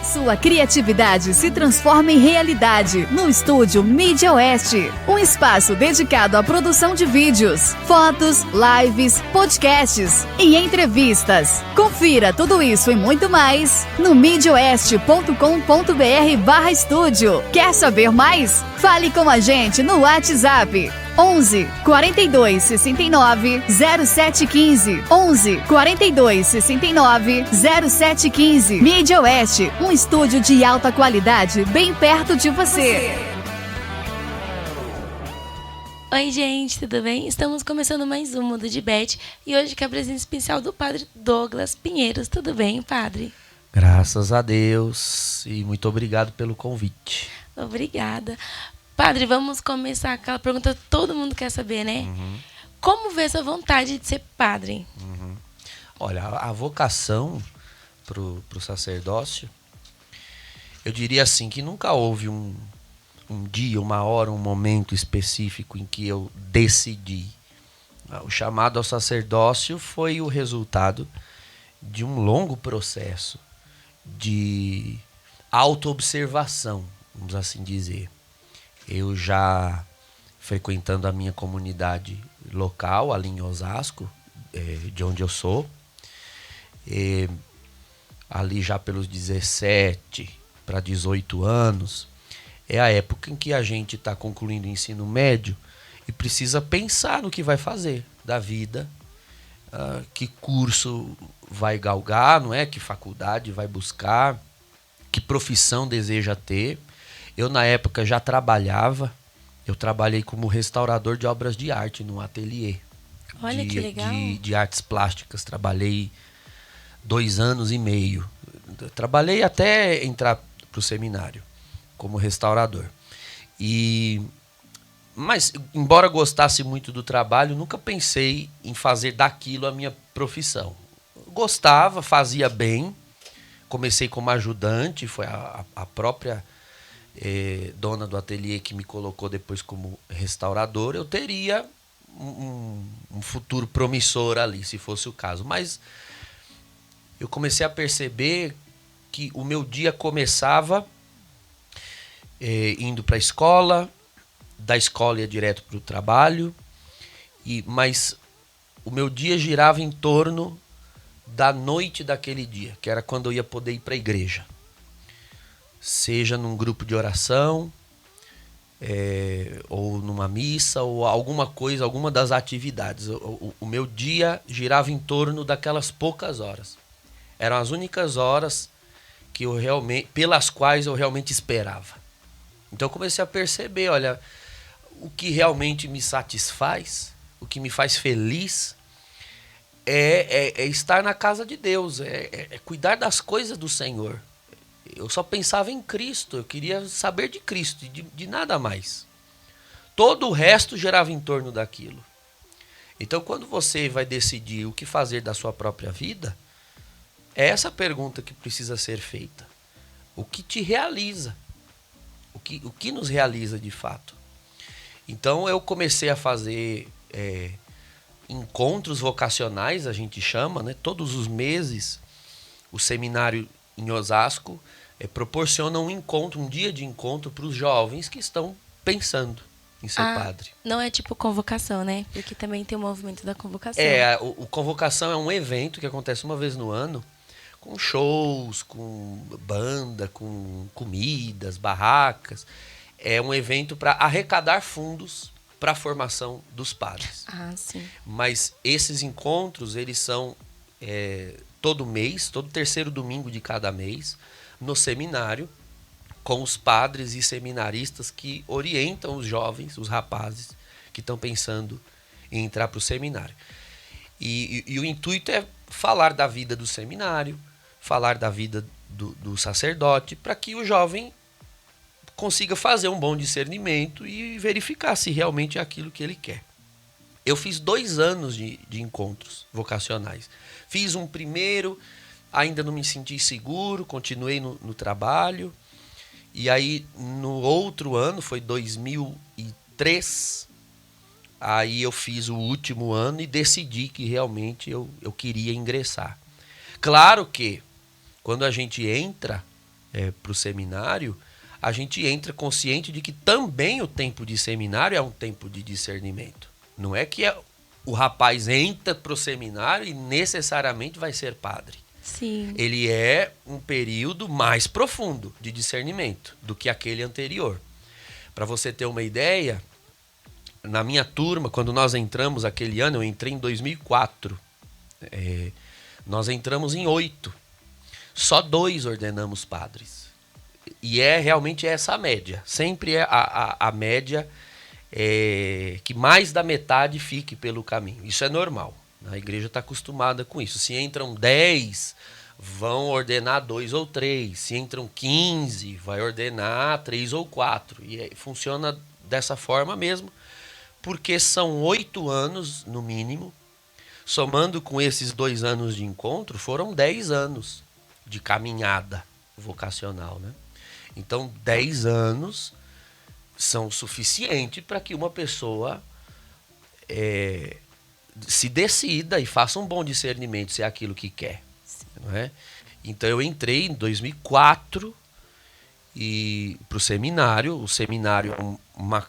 Sua criatividade se transforma em realidade no estúdio Mídia Oeste, um espaço dedicado à produção de vídeos, fotos, lives, podcasts e entrevistas. Confira tudo isso e muito mais no midioeste.com.br/estúdio. Quer saber mais? Fale com a gente no WhatsApp 11 42 69 0715. 11 42 69 0715. Mídia Oeste, um estúdio de alta qualidade bem perto de você. Oi, gente, tudo bem? Estamos começando mais um Mundo de Beth e hoje com a presença especial do Padre Douglas Pinheiros. Tudo bem, Padre? Graças a Deus e muito obrigado pelo convite. Obrigada. Padre, vamos começar aquela pergunta que todo mundo quer saber, né? Como vê essa vontade de ser padre? Olha, a vocação pro sacerdócio, eu diria assim, que nunca houve um dia, uma hora, um momento específico em que eu decidi. O chamado ao sacerdócio foi o resultado de um longo processo de autoobservação, vamos assim dizer. Eu já frequentando a minha comunidade local, ali em Osasco, de onde eu sou, ali já pelos 17 para 18 anos, é a época em que a gente está concluindo o ensino médio e precisa pensar no que vai fazer da vida, que curso vai galgar, não é? Que faculdade vai buscar, que profissão deseja ter. Eu, na época, já trabalhava. Eu trabalhei como restaurador de obras de arte num ateliê. Olha que legal. De artes plásticas. Trabalhei 2 anos e meio. Trabalhei até entrar para o seminário como restaurador. Mas, embora gostasse muito do trabalho, nunca pensei em fazer daquilo a minha profissão. Gostava, fazia bem. Comecei como ajudante, foi a própria dona do ateliê que me colocou depois como restaurador. Eu teria um futuro promissor ali, se fosse o caso. Mas eu comecei a perceber que o meu dia começava indo para a escola, da escola ia direto para o trabalho, mas o meu dia girava em torno da noite daquele dia, que era quando eu ia poder ir para a igreja. Seja num grupo de oração, ou numa missa, ou alguma coisa, alguma das atividades. O meu dia girava em torno daquelas poucas horas. Eram as únicas horas que pelas quais eu realmente esperava. Então eu comecei a perceber, olha, o que realmente me satisfaz, o que me faz feliz, é estar na casa de Deus, é cuidar das coisas do Senhor. Eu só pensava em Cristo, eu queria saber de Cristo, de nada mais. Todo o resto girava em torno daquilo. Então, quando você vai decidir o que fazer da sua própria vida, é essa pergunta que precisa ser feita. O que te realiza? O que nos realiza de fato? Então, eu comecei a fazer encontros vocacionais, a gente chama, né? Todos os meses, o seminário em Osasco proporciona um dia de encontro para os jovens que estão pensando em ser padre. Não é tipo convocação, né? Porque também tem o movimento da convocação. O convocação é um evento que acontece uma vez no ano, com shows, com banda, com comidas, barracas. É um evento para arrecadar fundos para a formação dos padres. Sim. Mas esses encontros, eles são todo mês, todo terceiro domingo de cada mês, no seminário, com os padres e seminaristas que orientam os jovens, os rapazes, que estão pensando em entrar para o seminário. E o intuito é falar da vida do seminário, falar da vida do sacerdote, para que o jovem consiga fazer um bom discernimento e verificar se realmente é aquilo que ele quer. Eu fiz 2 anos de encontros vocacionais. Fiz um primeiro, ainda não me senti seguro, continuei no trabalho. E aí, no outro ano, foi 2003, aí eu fiz o último ano e decidi que realmente eu queria ingressar. Claro que, quando a gente entra para o seminário, a gente entra consciente de que também o tempo de seminário é um tempo de discernimento. Não é que o rapaz entra para o seminário e necessariamente vai ser padre. Sim. Ele é um período mais profundo de discernimento do que aquele anterior. Para você ter uma ideia, na minha turma, quando nós entramos aquele ano, eu entrei em 2004, nós entramos em 8. Só 2 ordenamos padres. E realmente essa a média. Sempre é a média que mais da metade fique pelo caminho. Isso é normal. A igreja está acostumada com isso. Se entram 10, vão ordenar 2 ou 3. Se entram 15, vai ordenar 3 ou 4. E funciona dessa forma mesmo, porque são 8 anos, no mínimo. Somando com esses 2 anos de encontro, foram 10 anos de caminhada vocacional, né? Então, 10 anos são suficientes para que uma pessoa se decida e faça um bom discernimento se é aquilo que quer. Não é? Então, eu entrei em 2004 para o seminário. O seminário é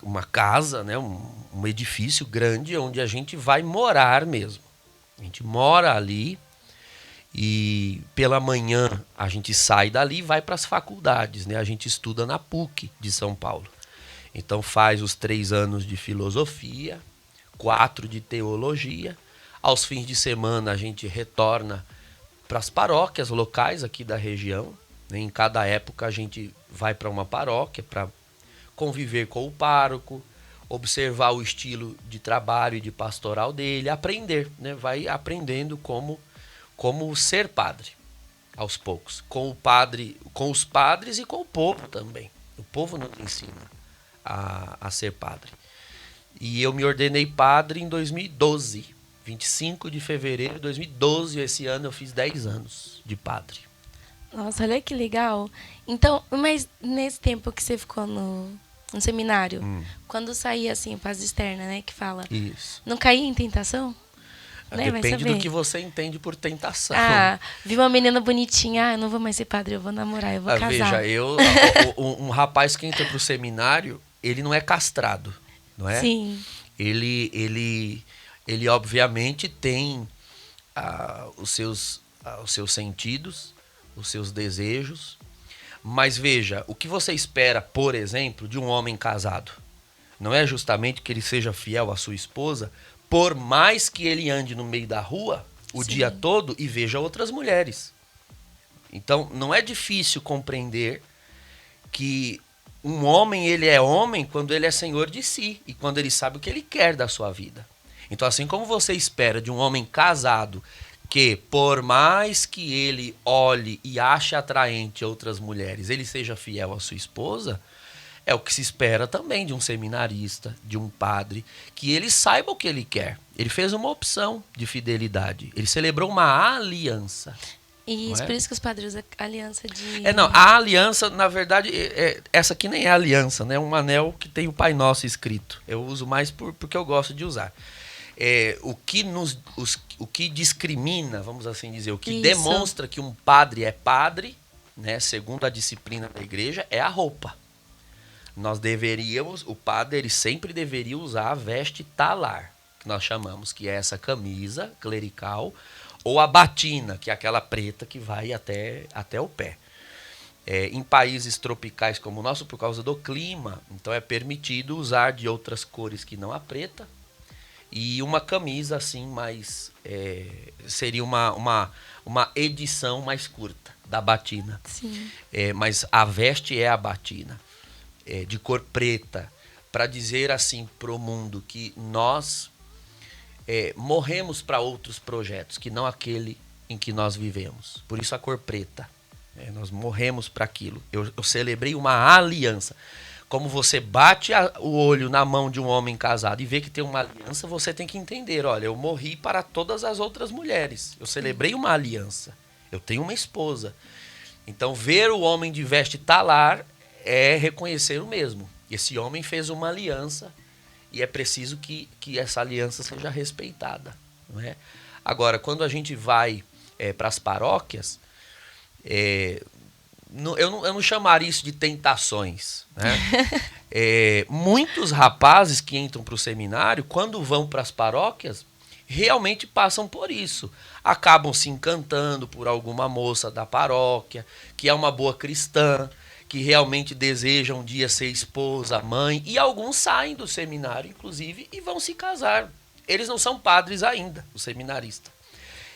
uma casa, né? um edifício grande onde a gente vai morar mesmo. A gente mora ali e pela manhã a gente sai dali e vai para as faculdades, né? A gente estuda na PUC de São Paulo. Então faz os 3 anos de filosofia, 4 de teologia. Aos fins de semana a gente retorna para as paróquias locais aqui da região. Em cada época a gente vai para uma paróquia para conviver com o pároco, observar o estilo de trabalho e de pastoral dele, aprender, né? Vai aprendendo como ser padre, aos poucos. Com os padres e com o povo também. O povo nos ensina a ser padre. E eu me ordenei padre em 2012, 25 de fevereiro de 2012. Esse ano eu fiz 10 anos de padre. Nossa, olha que legal. Então, mas nesse tempo que você ficou no seminário, quando saía assim, paz externa, né, que fala, Isso. não caía em tentação? Né? Depende do que você entende por tentação. Vi uma menina bonitinha, eu não vou mais ser padre, eu vou namorar, eu vou casar. Veja, um rapaz que entra pro seminário, ele não é castrado, não é? Sim. Ele obviamente tem os seus sentidos, os seus desejos, mas veja, o que você espera, por exemplo, de um homem casado? Não é justamente que ele seja fiel à sua esposa, por mais que ele ande no meio da rua o Sim. dia todo e veja outras mulheres. Então, não é difícil compreender que um homem, ele é homem quando ele é senhor de si e quando ele sabe o que ele quer da sua vida. Então, assim como você espera de um homem casado que, por mais que ele olhe e ache atraente outras mulheres, ele seja fiel à sua esposa, é o que se espera também de um seminarista, de um padre, que ele saiba o que ele quer. Ele fez uma opção de fidelidade. Ele celebrou uma aliança. Isso, por isso que os padres usam aliança de... A aliança, na verdade, essa aqui nem é aliança, né? É um anel que tem o Pai Nosso escrito. Eu uso mais porque eu gosto de usar. O que discrimina, vamos assim dizer, o que Isso. demonstra que um padre é padre, né, segundo a disciplina da igreja, é a roupa. O padre ele sempre deveria usar a veste talar, que nós chamamos, que é essa camisa clerical, ou a batina, que é aquela preta que vai até o pé. Em países tropicais como o nosso, por causa do clima, então é permitido usar de outras cores que não a preta, e uma camisa assim mais... seria uma edição mais curta da batina. Sim. Mas a veste é a batina. De cor preta, para dizer assim para o mundo que nós morremos para outros projetos, que não aquele em que nós vivemos. Por isso a cor preta. Nós morremos para aquilo. Eu celebrei uma aliança. Como você bate o olho na mão de um homem casado e vê que tem uma aliança, você tem que entender, olha, eu morri para todas as outras mulheres. Eu celebrei uma aliança. Eu tenho uma esposa. Então, ver o homem de veste talar é reconhecer o mesmo. Esse homem fez uma aliança e é preciso que essa aliança seja respeitada. Não é? Agora, quando a gente vai para as paróquias, eu não chamaria isso de tentações. Né? Muitos rapazes que entram para o seminário, quando vão para as paróquias, realmente passam por isso. Acabam se encantando por alguma moça da paróquia, que é uma boa cristã, que realmente deseja um dia ser esposa, mãe, e alguns saem do seminário, inclusive, e vão se casar. Eles não são padres ainda, os seminaristas.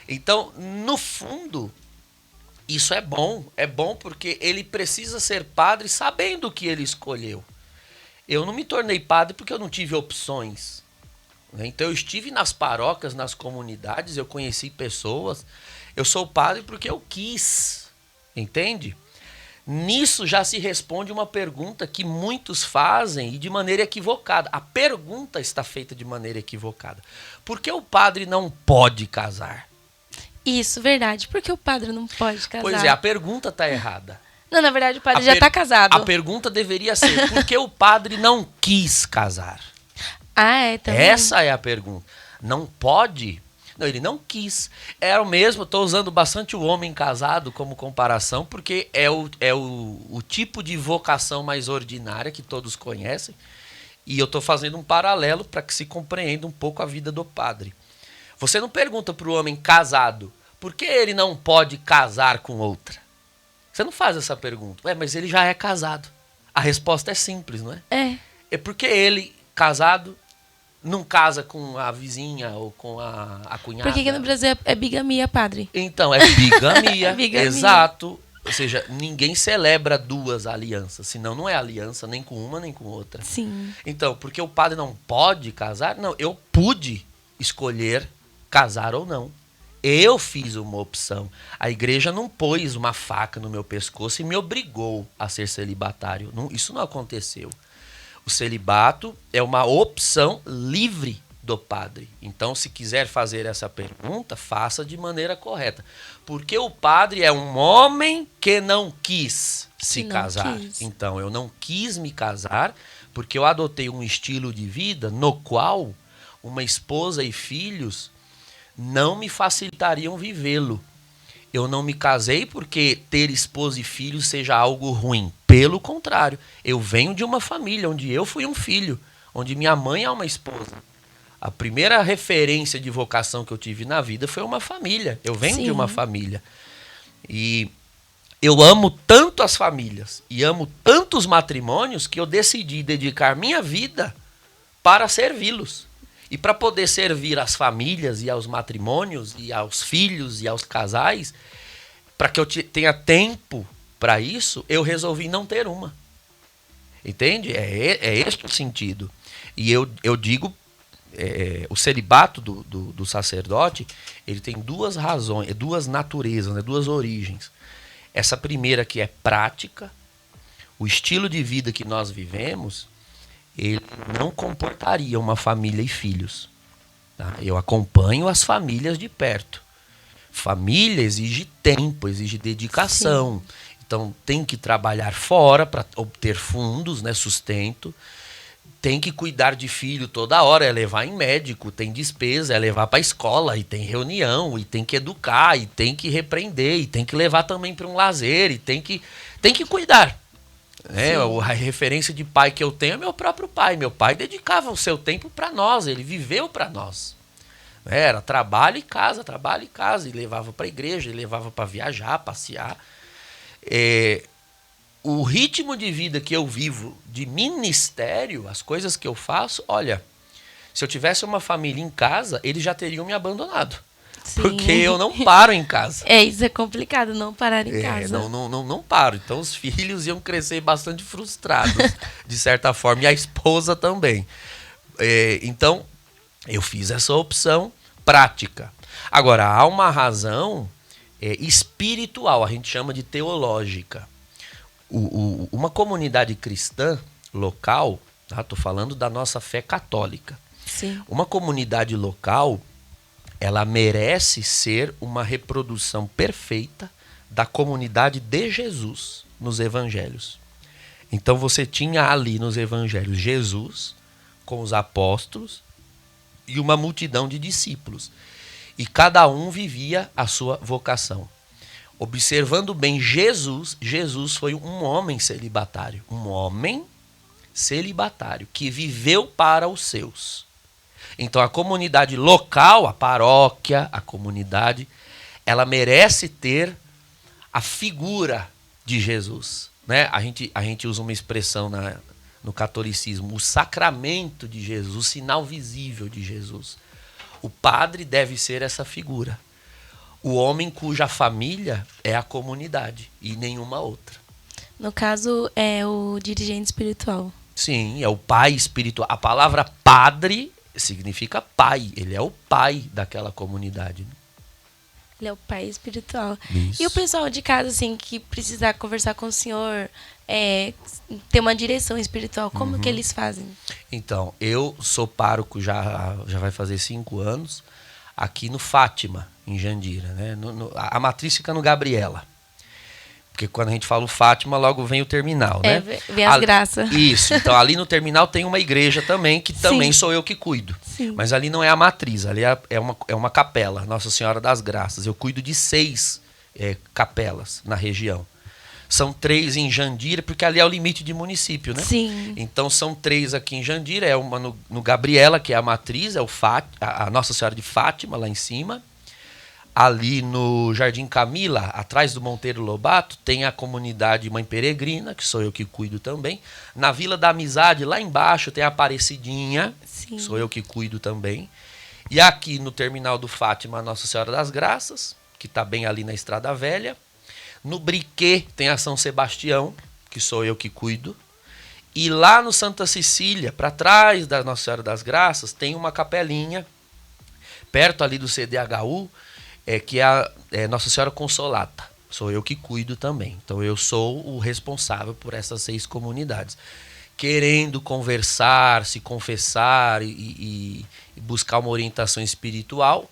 Então, no fundo, isso é bom porque ele precisa ser padre sabendo o que ele escolheu. Eu não me tornei padre porque eu não tive opções. Então eu estive nas paróquias, nas comunidades, eu conheci pessoas. Eu sou padre porque eu quis, entende? Nisso já se responde uma pergunta que muitos fazem e de maneira equivocada. A pergunta está feita de maneira equivocada. Por que o padre não pode casar? Isso, verdade. Por que o padre não pode casar? Pois é, a pergunta está errada. Não, na verdade o padre já está casado. A pergunta deveria ser, por que o padre não quis casar? Também. Essa é a pergunta. Não pode? Não, ele não quis. É o mesmo, estou usando bastante o homem casado como comparação, porque é o tipo de vocação mais ordinária que todos conhecem. E eu estou fazendo um paralelo para que se compreenda um pouco a vida do padre. Você não pergunta para o homem casado, por que ele não pode casar com outra? Você não faz essa pergunta. Mas ele já é casado. A resposta é simples, não é? É porque ele, casado, não casa com a vizinha ou com a cunhada. Porque aqui no Brasil é bigamia, padre. Então, é bigamia. Bigamia. Exato. Ou seja, ninguém celebra duas alianças, senão não é aliança nem com uma nem com outra. Sim. Então, porque o padre não pode casar? Não, eu pude escolher casar ou não. Eu fiz uma opção. A igreja não pôs uma faca no meu pescoço e me obrigou a ser celibatário. Isso não aconteceu. O celibato é uma opção livre do padre. Então, se quiser fazer essa pergunta, faça de maneira correta. Porque o padre é um homem que não quis se casar. Então, eu não quis me casar porque eu adotei um estilo de vida no qual uma esposa e filhos não me facilitariam vivê-lo. Eu não me casei porque ter esposa e filho seja algo ruim. Pelo contrário, eu venho de uma família onde eu fui um filho, onde minha mãe é uma esposa. A primeira referência de vocação que eu tive na vida foi uma família. Eu venho de uma família. E eu amo tanto as famílias e amo tanto os matrimônios que eu decidi dedicar minha vida para servi-los. E para poder servir às famílias e aos matrimônios e aos filhos e aos casais, para que eu tenha tempo para isso, eu resolvi não ter uma. Entende? É este o sentido. E eu digo, o celibato do sacerdote, ele tem duas razões, duas naturezas, né, duas origens. Essa primeira que é prática, o estilo de vida que nós vivemos, ele não comportaria uma família e filhos. Tá? Eu acompanho as famílias de perto. Família exige tempo, exige dedicação. Sim. Então tem que trabalhar fora para obter fundos, né, sustento. Tem que cuidar de filho toda hora, é levar em médico, tem despesa, é levar para a escola, e tem reunião, e tem que educar, e tem que repreender, e tem que levar também para um lazer, e tem que cuidar. A referência de pai que eu tenho é meu próprio pai. Meu pai dedicava o seu tempo para nós, ele viveu para nós. Era trabalho e casa, e levava para a igreja, e levava para viajar, passear. O ritmo de vida que eu vivo de ministério, as coisas que eu faço, olha, se eu tivesse uma família em casa, eles já teriam me abandonado. Sim. Porque eu não paro em casa. Isso é complicado, não parar em casa. Não paro. Então os filhos iam crescer bastante frustrados, de certa forma, e a esposa também. Então, eu fiz essa opção prática. Agora, há uma razão espiritual, a gente chama de teológica. Uma comunidade cristã local, estou falando da nossa fé católica. Sim. Uma comunidade local, ela merece ser uma reprodução perfeita da comunidade de Jesus nos evangelhos. Então você tinha ali nos evangelhos Jesus com os apóstolos e uma multidão de discípulos. E cada um vivia a sua vocação. Observando bem Jesus foi um homem celibatário. Um homem celibatário que viveu para os seus. Então a comunidade local, a paróquia, a comunidade, ela merece ter a figura de Jesus. Né? A gente usa uma expressão no catolicismo, o sacramento de Jesus, o sinal visível de Jesus. O padre deve ser essa figura. O homem cuja família é a comunidade e nenhuma outra. No caso, é o dirigente espiritual. Sim, é o pai espiritual. A palavra padre significa pai. Ele é o pai daquela comunidade. Ele é o pai espiritual. Isso. E o pessoal de casa, assim, que precisar conversar com o senhor, ter uma direção espiritual, como que eles fazem? Então, eu sou pároco já vai fazer 5 anos, aqui no Fátima, em Jandira. Né? A matriz fica no Gabriela. Porque quando a gente fala o Fátima, logo vem o terminal, né? Vem as graças. Isso. Então, ali no terminal tem uma igreja também, que também Sim. sou eu que cuido. Sim. Mas ali não é a matriz, ali é uma capela, Nossa Senhora das Graças. Eu cuido de 6 capelas na região. São 3 em Jandira, porque ali é o limite de município, né? Sim. Então, são 3 aqui em Jandira, é uma no Gabriela, que é a matriz, é a Nossa Senhora de Fátima, lá em cima. Ali no Jardim Camila, atrás do Monteiro Lobato, tem a comunidade Mãe Peregrina, que sou eu que cuido também. Na Vila da Amizade, lá embaixo, tem a Aparecidinha, Sim. sou eu que cuido também. E aqui no terminal do Fátima, a Nossa Senhora das Graças, que está bem ali na Estrada Velha. No Briquet tem a São Sebastião, que sou eu que cuido. E lá no Santa Cecília, para trás da Nossa Senhora das Graças, tem uma capelinha, perto ali do CDHU, que é a Nossa Senhora Consolata. Sou eu que cuido também. Então eu sou o responsável por essas 6 comunidades. Querendo conversar, se confessar e buscar uma orientação espiritual,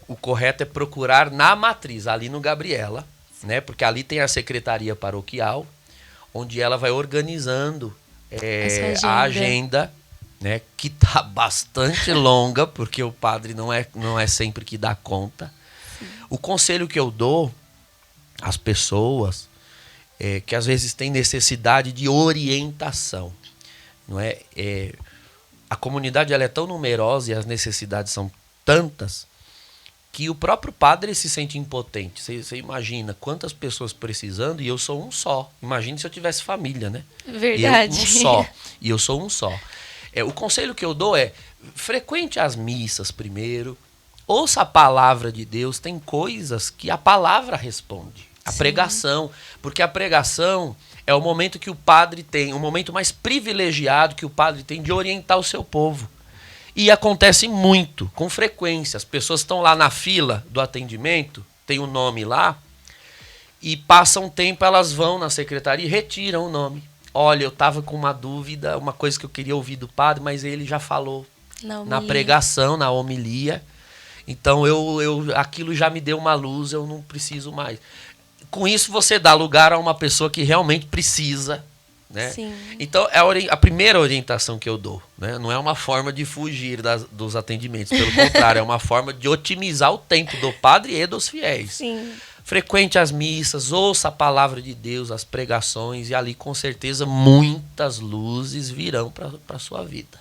o correto é procurar na matriz, ali no Gabriela, né? Porque ali tem a secretaria paroquial, onde ela vai organizando a agenda, né? Que está bastante longa, porque o padre não é sempre que dá conta. O conselho que eu dou às pessoas que às vezes têm necessidade de orientação, não é? A comunidade ela é tão numerosa e as necessidades são tantas que o próprio padre se sente impotente. Você imagina quantas pessoas precisando e eu sou um só. Imagine se eu tivesse família, né? Verdade. Eu um só. E eu sou um só. O conselho que eu dou é frequente as missas primeiro, ouça a palavra de Deus. Tem coisas que a palavra responde. A Sim. pregação. Porque a pregação é o momento que o padre tem, o momento mais privilegiado que o padre tem de orientar o seu povo. E acontece muito, com frequência. As pessoas estão lá na fila do atendimento, tem o nome lá, e passam um tempo, elas vão na secretaria e retiram o nome. Olha, eu estava com uma dúvida, uma coisa que eu queria ouvir do padre, mas ele já falou na pregação, na homilia. Então aquilo já me deu uma luz, eu não preciso mais. Com isso você dá lugar a uma pessoa que realmente precisa, né? Sim. Então a primeira orientação que eu dou, né? Não é uma forma de fugir dos atendimentos, pelo contrário, é uma forma de otimizar o tempo do padre e dos fiéis. Sim. Frequente as missas, ouça a palavra de Deus, as pregações, e ali com certeza muitas luzes virão para a sua vida.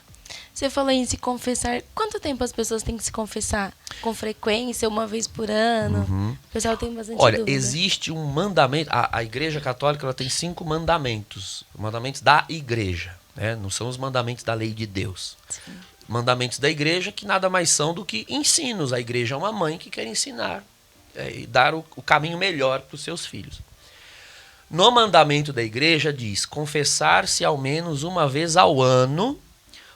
Você falou em se confessar. Quanto tempo as pessoas têm que se confessar? Com frequência, uma vez por ano? O pessoal tem bastante Olha, dúvida. existe um mandamento. A Igreja Católica ela tem 5 mandamentos. Mandamentos da Igreja, né? Não são os mandamentos da lei de Deus. Sim. Mandamentos da Igreja que nada mais são do que ensinos. A Igreja é uma mãe que quer ensinar e dar o caminho melhor para os seus filhos. No mandamento da Igreja diz confessar-se ao menos uma vez ao ano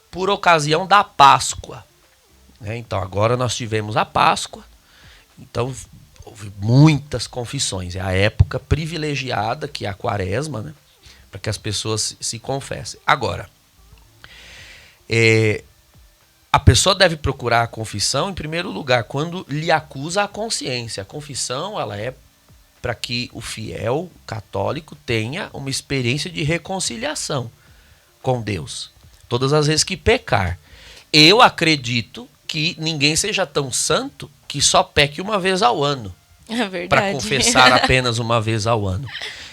por ocasião da Páscoa. Então agora nós tivemos a Páscoa. Então houve muitas confissões. É a época privilegiada, que é a quaresma, né? Para que as pessoas se confessem. Agora, a pessoa deve procurar a confissão, em primeiro lugar, quando lhe acusa a consciência. A confissão, ela é para que o fiel católico tenha uma experiência de reconciliação com Deus. Todas as vezes que pecar. Eu acredito que ninguém seja tão santo que só peque uma vez ao ano. É verdade. Para confessar apenas uma vez ao ano.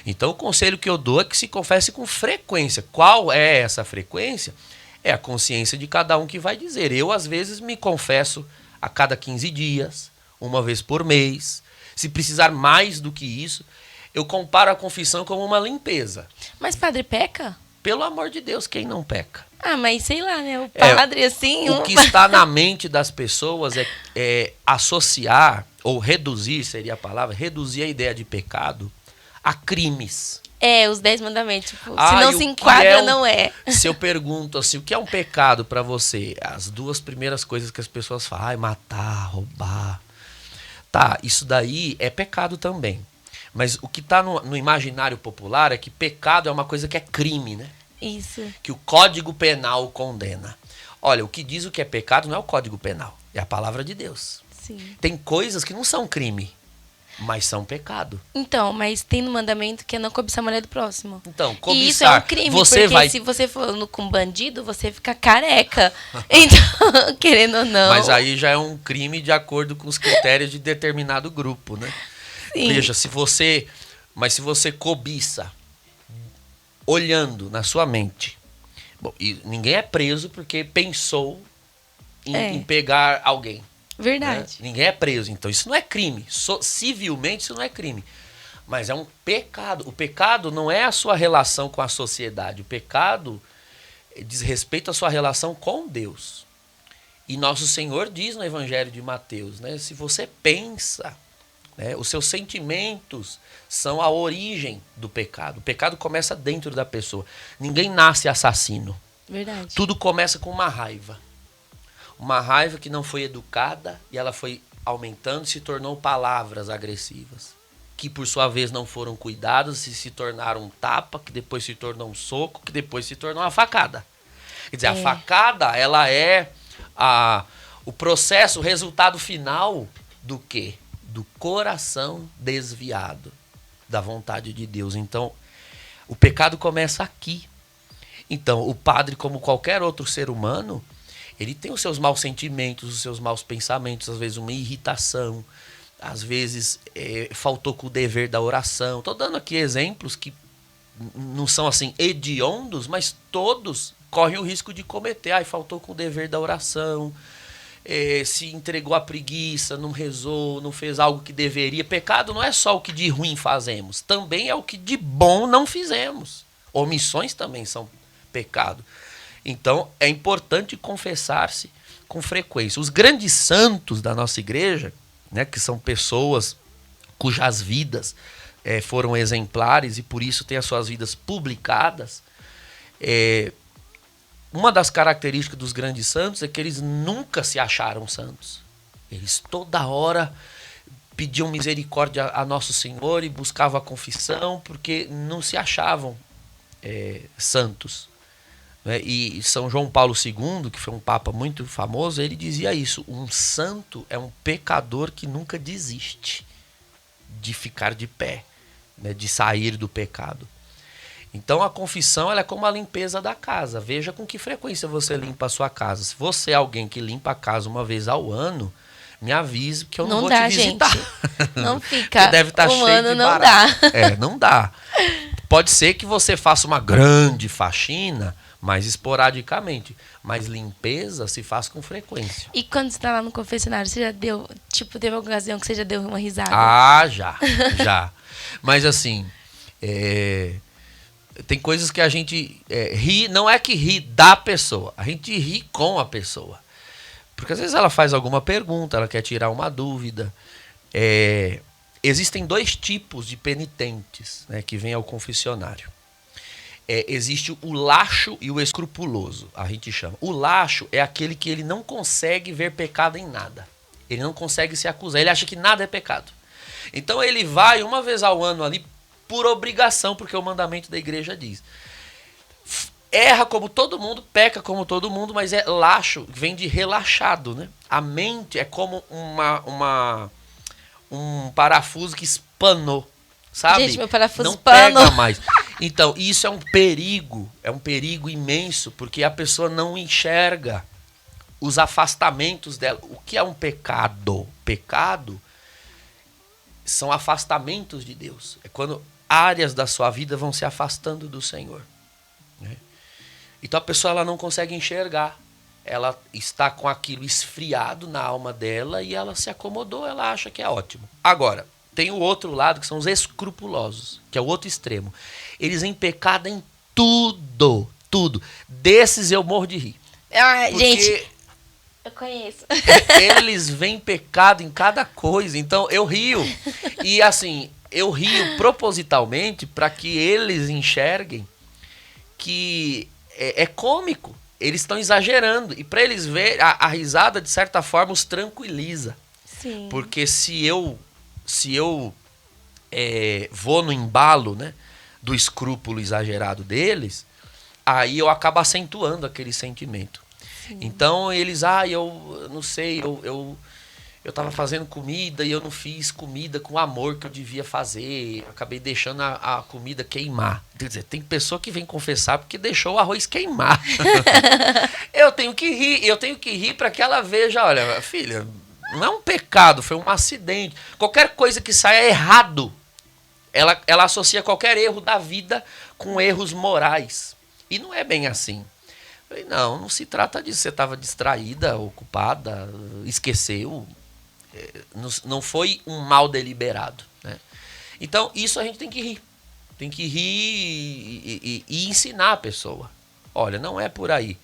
Então, o conselho que eu dou é que se confesse com frequência. Qual é essa frequência? É a consciência de cada um que vai dizer. Eu, às vezes, me confesso a cada 15 dias, uma vez por mês. Se precisar mais do que isso, eu comparo a confissão como uma limpeza. Mas padre peca? Pelo amor de Deus, quem não peca? Ah, mas sei lá, né? O padre, assim... O que está na mente das pessoas é associar, ou reduzir, seria a palavra, reduzir a ideia de pecado a crimes. Os 10 mandamentos. Tipo, se não se enquadra, não é. Se eu pergunto assim, o que é um pecado para você? As duas primeiras coisas que as pessoas falam, matar, roubar. Tá, isso daí é pecado também. Mas o que está no imaginário popular é que pecado é uma coisa que é crime, né? Isso. Que o Código Penal condena. Olha, o que diz o que é pecado não é o Código Penal, é a palavra de Deus. Sim. Tem coisas que não são crime, mas são pecado. Então, mas tem no mandamento que é não cobiçar a mulher do próximo. Então, cobiçar. E isso é um crime, porque se você for com bandido, você fica careca. Então, querendo ou não... Mas aí já é um crime de acordo com os critérios de determinado grupo, né? Sim. Veja, se você cobiça, olhando na sua mente, bom, e ninguém é preso porque pensou em pegar alguém. Verdade. Né? Ninguém é preso, então isso não é crime. Civilmente isso não é crime. Mas é um pecado. O pecado não é a sua relação com a sociedade. O pecado diz respeito à sua relação com Deus. E nosso Senhor diz no Evangelho de Mateus, né? Se você pensa, né, os seus sentimentos são a origem do pecado. O pecado começa dentro da pessoa. Ninguém nasce assassino. Verdade. Tudo começa com uma raiva. Uma raiva que não foi educada e ela foi aumentando e se tornou palavras agressivas. Que por sua vez não foram cuidadas e se tornaram um tapa, que depois se tornou um soco, que depois se tornou uma facada. Quer dizer, a facada, ela é o processo, o resultado final do quê? Do coração desviado da vontade de Deus. Então, o pecado começa aqui. Então, o padre, como qualquer outro ser humano, ele tem os seus maus sentimentos, os seus maus pensamentos, às vezes uma irritação, às vezes faltou com o dever da oração. Estou dando aqui exemplos que não são assim hediondos, mas todos correm o risco de cometer. Faltou com o dever da oração, se entregou à preguiça, não rezou, não fez algo que deveria. Pecado não é só o que de ruim fazemos, também é o que de bom não fizemos. Omissões também são pecado. Então, é importante confessar-se com frequência. Os grandes santos da nossa igreja, né, que são pessoas cujas vidas foram exemplares e por isso têm as suas vidas publicadas, uma das características dos grandes santos é que eles nunca se acharam santos. Eles toda hora pediam misericórdia a Nosso Senhor e buscavam a confissão porque não se achavam santos. E São João Paulo II, que foi um papa muito famoso, ele dizia isso: um santo é um pecador que nunca desiste de ficar de pé, né, de sair do pecado. Então a confissão ela é como a limpeza da casa. Veja com que frequência você limpa a sua casa. Se você é alguém que limpa a casa uma vez ao ano, me avise que eu não vou te visitar. Gente. Não fica. Deve estar cheio de não barato. dá. Não dá. Pode ser que você faça uma grande faxina, mas esporadicamente. Mas limpeza se faz com frequência. E quando você está lá no confessionário, você já deu, teve alguma ocasião que você já deu uma risada? Já. Mas assim, tem coisas que a gente ri, não é que ri da pessoa, a gente ri com a pessoa. Porque às vezes ela faz alguma pergunta, ela quer tirar uma dúvida. Existem dois tipos de penitentes, né, que vêm ao confessionário. Existe o laxo e o escrupuloso, a gente chama. O laxo é aquele que ele não consegue ver pecado em nada. Ele não consegue se acusar, ele acha que nada é pecado. Então ele vai uma vez ao ano ali por obrigação, porque o mandamento da igreja diz. Erra como todo mundo, peca como todo mundo, mas é laxo, vem de relaxado, né? A mente é como um parafuso que espanou, sabe? Gente, meu parafuso não espanou. pega mais. Então, isso é um perigo imenso, porque a pessoa não enxerga os afastamentos dela. O que é um pecado? Pecado são afastamentos de Deus. É quando áreas da sua vida vão se afastando do Senhor, né? Então a pessoa ela não consegue enxergar. Ela está com aquilo esfriado na alma dela e ela se acomodou, ela acha que é ótimo. Agora, tem o outro lado que são os escrupulosos, que é o outro extremo. Eles em pecado em tudo, tudo. Desses eu morro de rir. Ah, Porque gente, eu conheço. eles veem pecado em cada coisa, então eu rio. E assim, eu rio propositalmente para que eles enxerguem que é cômico. Eles estão exagerando. E para eles verem, a risada, de certa forma, os tranquiliza. Sim. Porque se eu vou no embalo, né, do escrúpulo exagerado deles, aí eu acabo acentuando aquele sentimento. Sim. Então eles, eu não sei, eu tava fazendo comida e eu não fiz comida com o amor que eu devia fazer. Eu acabei deixando a comida queimar. Quer dizer, tem pessoa que vem confessar porque deixou o arroz queimar. Eu tenho que rir para que ela veja, olha, filha, não é um pecado, foi um acidente. Qualquer coisa que saia errado, ela associa qualquer erro da vida com erros morais. E não é bem assim. Eu falei, não se trata disso. Você estava distraída, ocupada, esqueceu. Não foi um mal deliberado, né? Então, isso a gente tem que rir. Tem que rir e ensinar a pessoa. Olha, não é por aí.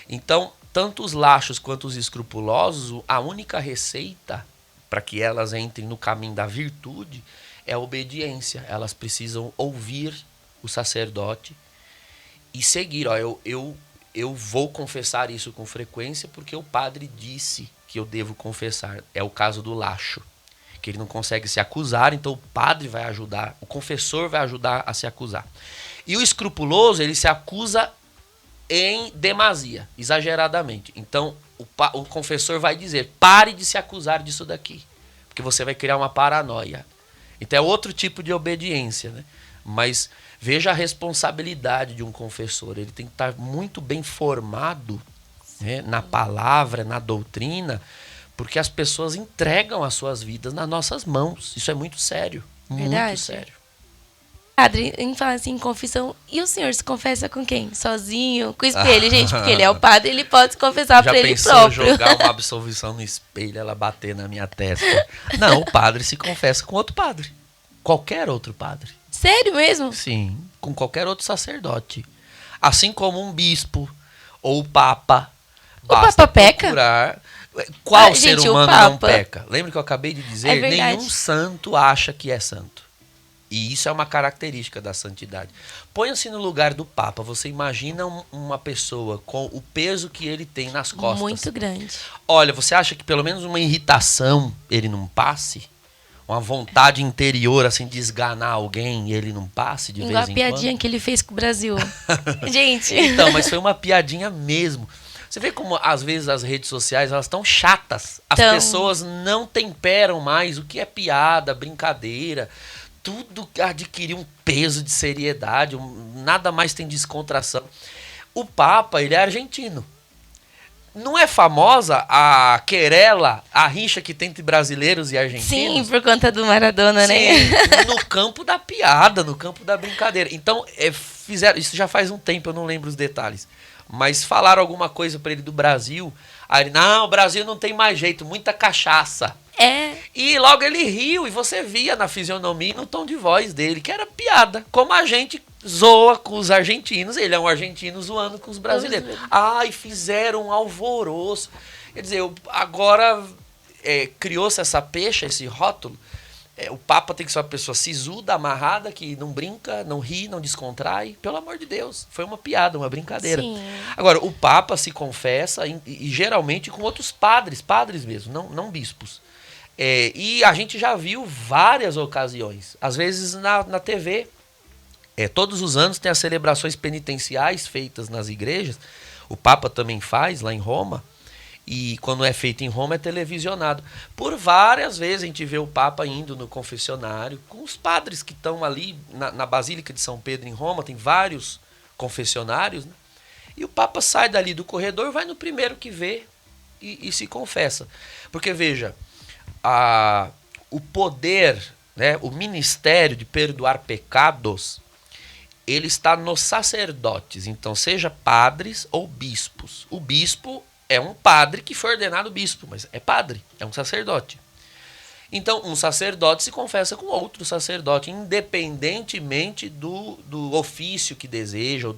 Então, tanto os laxos quanto os escrupulosos, a única receita para que elas entrem no caminho da virtude é a obediência. Elas precisam ouvir o sacerdote e seguir. Eu vou confessar isso com frequência porque o padre disse que eu devo confessar. É o caso do laxo, que ele não consegue se acusar, então o padre vai ajudar, o confessor vai ajudar a se acusar. E o escrupuloso, ele se acusa em demasia, exageradamente. Então o confessor vai dizer, pare de se acusar disso daqui, porque você vai criar uma paranoia. Então é outro tipo de obediência, né? Mas veja a responsabilidade de um confessor. Ele tem que estar muito bem formado, né, na palavra, na doutrina, porque as pessoas entregam as suas vidas nas nossas mãos. Isso é muito sério. Verdade. Muito sério. Padre, em falar assim, em confissão, e o senhor se confessa com quem? Sozinho? Com o espelho, gente? Porque ele é o padre, ele pode se confessar para ele próprio. Já pensou jogar uma absolvição no espelho, ela bater na minha testa? Não, o padre se confessa com outro padre. Qualquer outro padre. Sério mesmo? Sim, com qualquer outro sacerdote. Assim como um bispo ou o papa. O papa peca? Procurar. Qual ser gente, humano não peca? Lembra que eu acabei de dizer? É verdade. Nenhum santo acha que é santo. E isso é uma característica da santidade. Ponha-se no lugar do Papa. Você imagina uma pessoa com o peso que ele tem nas costas. Muito grande. Olha, você acha que pelo menos uma irritação ele não passe? Uma vontade interior, assim, de esganar alguém e ele não passe de vez em quando? Igual a piadinha que ele fez com o Brasil. Gente. Então, mas foi uma piadinha mesmo. Você vê como, às vezes, as redes sociais, elas estão chatas. As pessoas não temperam mais o que é piada, brincadeira. Tudo adquiriu um peso de seriedade, nada mais tem descontração. O Papa, ele é argentino. Não é famosa a querela, a rixa que tem entre brasileiros e argentinos? Sim, por conta do Maradona, né? Sim, no campo da piada, no campo da brincadeira. Então, fizeram, isso já faz um tempo, eu não lembro os detalhes. Mas falaram alguma coisa para ele do Brasil. Aí ele, não, o Brasil não tem mais jeito, muita cachaça. E logo ele riu e você via na fisionomia e no tom de voz dele que era piada. Como a gente zoa com os argentinos, ele é um argentino zoando com os brasileiros. E fizeram um alvoroço. Quer dizer, agora criou-se essa pecha, esse rótulo. O Papa tem que ser uma pessoa sisuda, amarrada, que não brinca, não ri, não descontrai. Pelo amor de Deus, foi uma piada, uma brincadeira. Sim. Agora, o Papa se confessa, e geralmente com outros padres mesmo, não bispos. E a gente já viu várias ocasiões, às vezes na TV. Todos os anos tem as celebrações penitenciais feitas nas igrejas. O Papa também faz lá em Roma. E quando é feito em Roma é televisionado. Por várias vezes a gente vê o Papa indo no confessionário com os padres que estão ali na Basílica de São Pedro em Roma. Tem vários confessionários, né? E o Papa sai dali do corredor, vai no primeiro que vê e se confessa. Porque veja, o poder, né, o ministério de perdoar pecados, ele está nos sacerdotes. Então, seja padres ou bispos. O bispo é um padre que foi ordenado bispo, mas é padre, é um sacerdote. Então, um sacerdote se confessa com outro sacerdote, independentemente do ofício que deseja, ou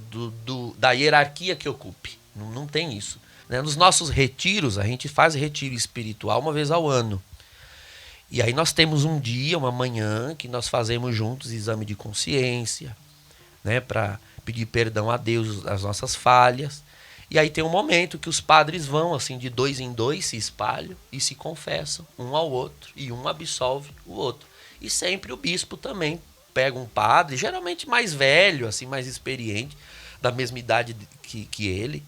da hierarquia que ocupe. Não tem isso. Né? Nos nossos retiros, a gente faz retiro espiritual uma vez ao ano. E aí nós temos um dia, uma manhã, que nós fazemos juntos exame de consciência, né, para pedir perdão a Deus das nossas falhas. E aí tem um momento que os padres vão, assim, de 2 em 2, se espalham e se confessam um ao outro, e um absolve o outro. E sempre o bispo também pega um padre, geralmente mais velho, assim, mais experiente, da mesma idade que ele,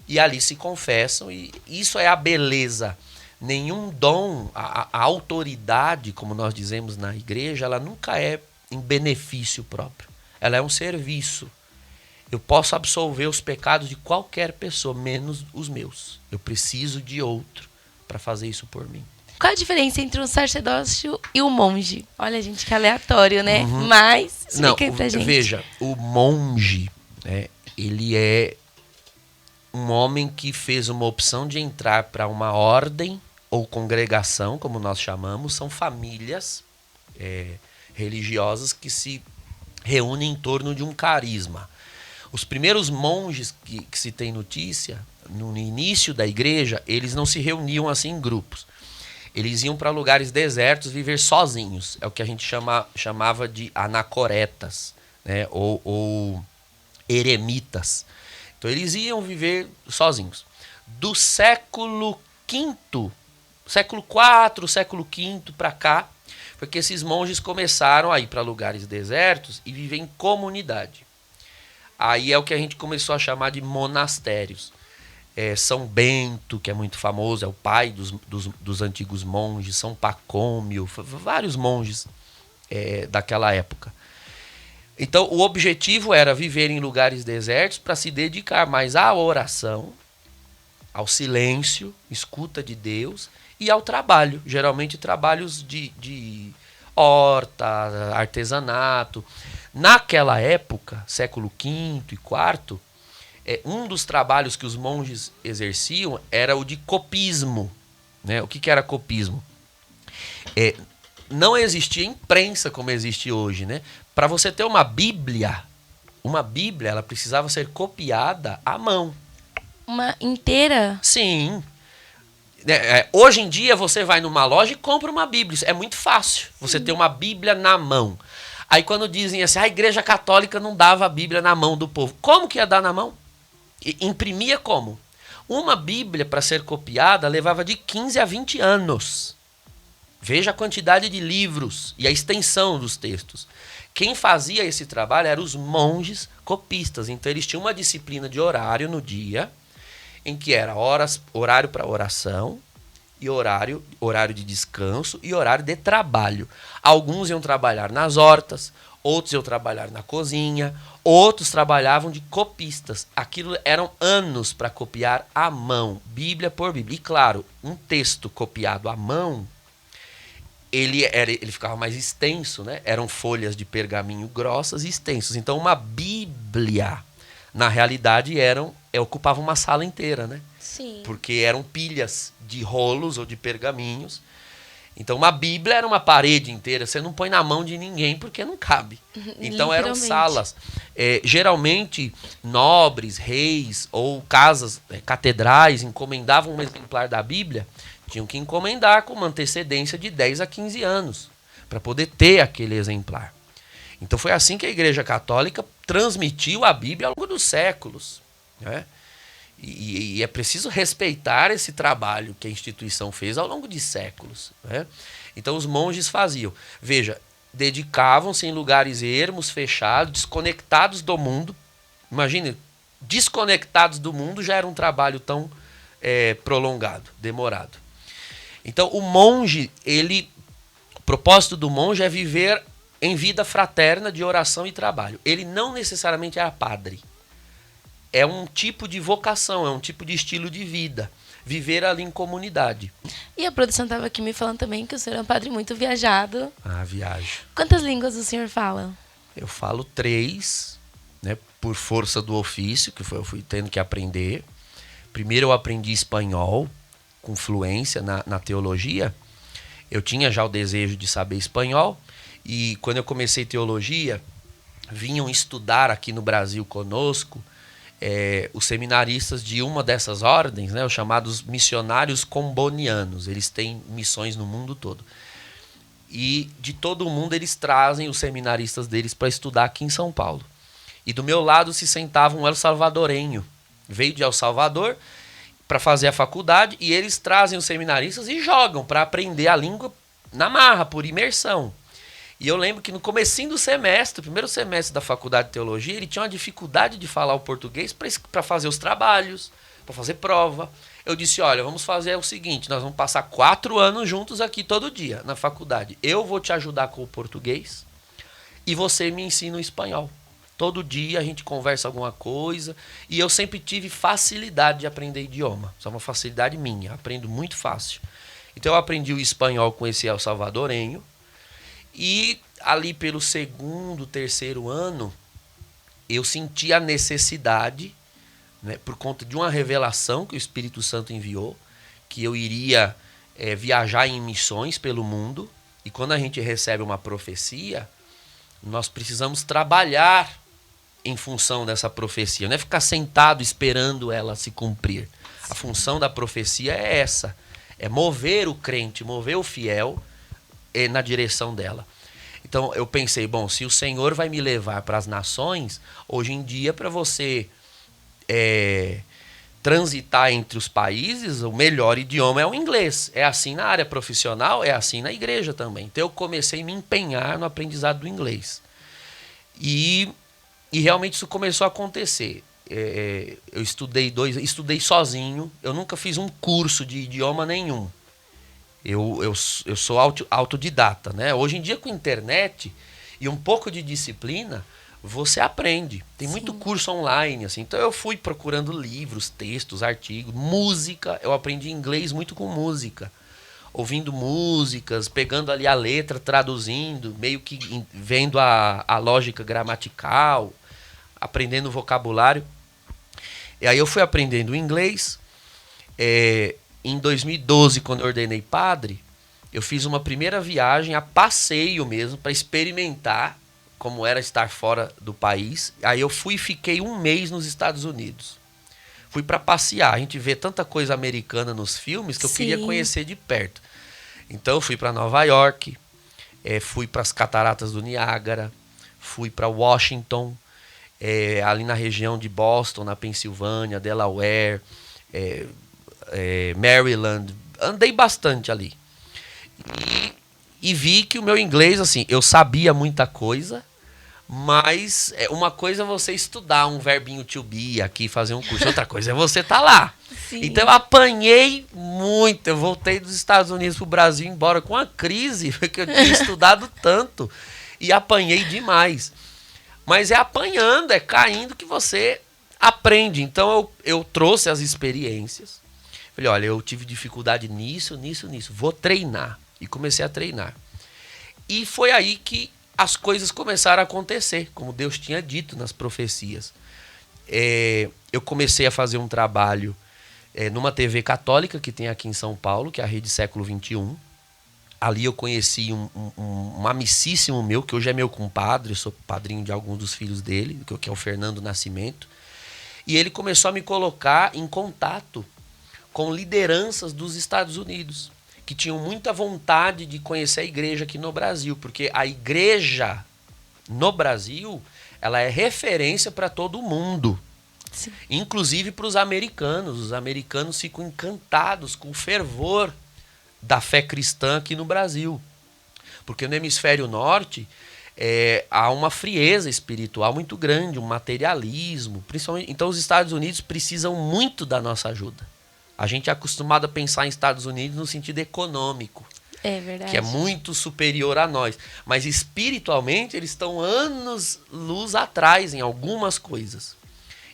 e ali se confessam, e isso é a beleza. Nenhum dom, a autoridade, como nós dizemos na igreja, ela nunca é em benefício próprio. Ela é um serviço. Eu posso absolver os pecados de qualquer pessoa, menos os meus. Eu preciso de outro para fazer isso por mim. Qual a diferença entre um sacerdócio e um monge? Olha, gente, que aleatório, né? Mas, explica aí pra gente. Veja, o monge, né, ele é um homem que fez uma opção de entrar para uma ordem ou congregação, como nós chamamos. São famílias religiosas que se reúnem em torno de um carisma. Os primeiros monges que se tem notícia, no início da igreja, eles não se reuniam assim em grupos. Eles iam para lugares desertos viver sozinhos. É o que a gente chamava de anacoretas, né? ou eremitas. Então eles iam viver sozinhos. Do século V, século IV, século V para cá, porque esses monges começaram a ir para lugares desertos e viver em comunidade. Aí é o que a gente começou a chamar de monastérios. São Bento, que é muito famoso, é o pai dos antigos monges, São Pacômio, vários monges daquela época. Então, o objetivo era viver em lugares desertos para se dedicar mais à oração, ao silêncio, escuta de Deus e ao trabalho. Geralmente trabalhos de horta, artesanato. Naquela época, século V e IV, um dos trabalhos que os monges exerciam era o de copismo. Né? O que era copismo? Não existia imprensa como existe hoje. Né? Para você ter uma Bíblia ela precisava ser copiada à mão. Uma inteira? Sim. Hoje em dia você vai numa loja e compra uma Bíblia. É muito fácil você ter uma Bíblia na mão. Aí quando dizem assim, a Igreja Católica não dava a Bíblia na mão do povo. Como que ia dar na mão? Imprimia como? Uma Bíblia, para ser copiada, levava de 15 a 20 anos. Veja a quantidade de livros e a extensão dos textos. Quem fazia esse trabalho eram os monges copistas. Então eles tinham uma disciplina de horário no dia, em que era horário para oração, e horário de descanso e horário de trabalho. Alguns iam trabalhar nas hortas, outros iam trabalhar na cozinha, outros trabalhavam de copistas. Aquilo eram anos para copiar à mão, Bíblia por Bíblia. E claro, um texto copiado à mão, ele ficava mais extenso, né? Eram folhas de pergaminho grossas e extensas. Então uma Bíblia, na realidade, ocupava uma sala inteira, né? Sim. Porque eram pilhas de rolos ou de pergaminhos. Então uma Bíblia era uma parede inteira. Você não põe na mão de ninguém porque não cabe. Então eram salas. Geralmente nobres, reis ou casas, catedrais encomendavam um exemplar da Bíblia. Tinham que encomendar com uma antecedência de 10 a 15 anos para poder ter aquele exemplar. Então foi assim que a Igreja Católica transmitiu a Bíblia ao longo dos séculos, né? E é preciso respeitar esse trabalho que a instituição fez ao longo de séculos, né? Então os monges faziam. Veja, dedicavam-se em lugares ermos, fechados, desconectados do mundo. Imagine, desconectados do mundo já era um trabalho tão prolongado, demorado. Então o monge, o propósito do monge é viver em vida fraterna de oração e trabalho. Ele não necessariamente era padre. É um tipo de vocação, é um tipo de estilo de vida. Viver ali em comunidade. E a produção estava aqui me falando também que o senhor é um padre muito viajado. Ah, viajo. Quantas línguas o senhor fala? Eu falo 3, né, por força do ofício, que eu fui tendo que aprender. Primeiro eu aprendi espanhol, com fluência na teologia. Eu tinha já o desejo de saber espanhol. E quando eu comecei teologia, vinham estudar aqui no Brasil conosco os seminaristas de uma dessas ordens, né, os chamados missionários combonianos. Eles têm missões no mundo todo. E de todo o mundo eles trazem os seminaristas deles para estudar aqui em São Paulo. E do meu lado se sentava um el-salvadorenho. Veio de El Salvador para fazer a faculdade e eles trazem os seminaristas e jogam para aprender a língua na marra, por imersão. E eu lembro que no comecinho do semestre, primeiro semestre da faculdade de teologia, ele tinha uma dificuldade de falar o português para fazer os trabalhos, para fazer prova. Eu disse, olha, vamos fazer o seguinte, nós vamos passar 4 anos juntos aqui todo dia na faculdade. Eu vou te ajudar com o português e você me ensina o espanhol. Todo dia a gente conversa alguma coisa e eu sempre tive facilidade de aprender idioma. Isso é uma facilidade minha, aprendo muito fácil. Então eu aprendi o espanhol com esse el-salvadorenho. E ali pelo 2º, 3º ano, eu senti a necessidade, né, por conta de uma revelação que o Espírito Santo enviou, que eu iria viajar em missões pelo mundo. E quando a gente recebe uma profecia, nós precisamos trabalhar em função dessa profecia. Não é ficar sentado esperando ela se cumprir. A função da profecia é essa. É mover o crente, mover o fiel na direção dela. Então eu pensei, bom, se o Senhor vai me levar para as nações, hoje em dia para você transitar entre os países, o melhor idioma é o inglês. É assim na área profissional, é assim na igreja também. Então eu comecei a me empenhar no aprendizado do inglês. E realmente isso começou a acontecer. Eu estudei sozinho, eu nunca fiz um curso de idioma nenhum. Eu sou autodidata, né? Hoje em dia, com internet e um pouco de disciplina, você aprende. Tem muito curso online, assim. Então eu fui procurando livros, textos, artigos, música. Eu aprendi inglês muito com música. Ouvindo músicas, pegando ali a letra, traduzindo, meio que vendo a lógica gramatical, aprendendo vocabulário. E aí eu fui aprendendo inglês. Em 2012, quando eu ordenei padre, eu fiz uma primeira viagem a passeio mesmo, para experimentar como era estar fora do país. Aí eu fui e fiquei 1 mês nos Estados Unidos. Fui para passear. A gente vê tanta coisa americana nos filmes que eu queria conhecer de perto. Então eu fui para Nova York, fui para as Cataratas do Niágara, fui para Washington, ali na região de Boston, na Pensilvânia, Delaware, Maryland. Andei bastante ali. E vi que o meu inglês, assim, eu sabia muita coisa, mas uma coisa é você estudar um verbinho to be aqui, fazer um curso, outra coisa é você estar lá. Sim. Então eu apanhei muito. Eu voltei dos Estados Unidos para o Brasil embora com uma crise, porque eu tinha estudado tanto e apanhei demais. Mas é apanhando, é caindo que você aprende. Então eu trouxe as experiências. Falei, olha, eu tive dificuldade nisso. Vou treinar. E comecei a treinar. E foi aí que as coisas começaram a acontecer, como Deus tinha dito nas profecias. Eu comecei a fazer um trabalho numa TV católica que tem aqui em São Paulo, que é a Rede Século XXI. Ali eu conheci um amicíssimo meu, que hoje é meu compadre, eu sou padrinho de alguns dos filhos dele, que é o Fernando Nascimento. E ele começou a me colocar em contato com lideranças dos Estados Unidos, que tinham muita vontade de conhecer a igreja aqui no Brasil, porque a igreja no Brasil, ela é referência para todo mundo. Sim. Inclusive para os americanos. Os americanos ficam encantados com o fervor da fé cristã aqui no Brasil. Porque no hemisfério norte há uma frieza espiritual muito grande, um materialismo. Principalmente, então os Estados Unidos precisam muito da nossa ajuda. A gente é acostumado a pensar em Estados Unidos no sentido econômico. É verdade. Que é muito superior a nós. Mas espiritualmente eles estão anos-luz atrás em algumas coisas.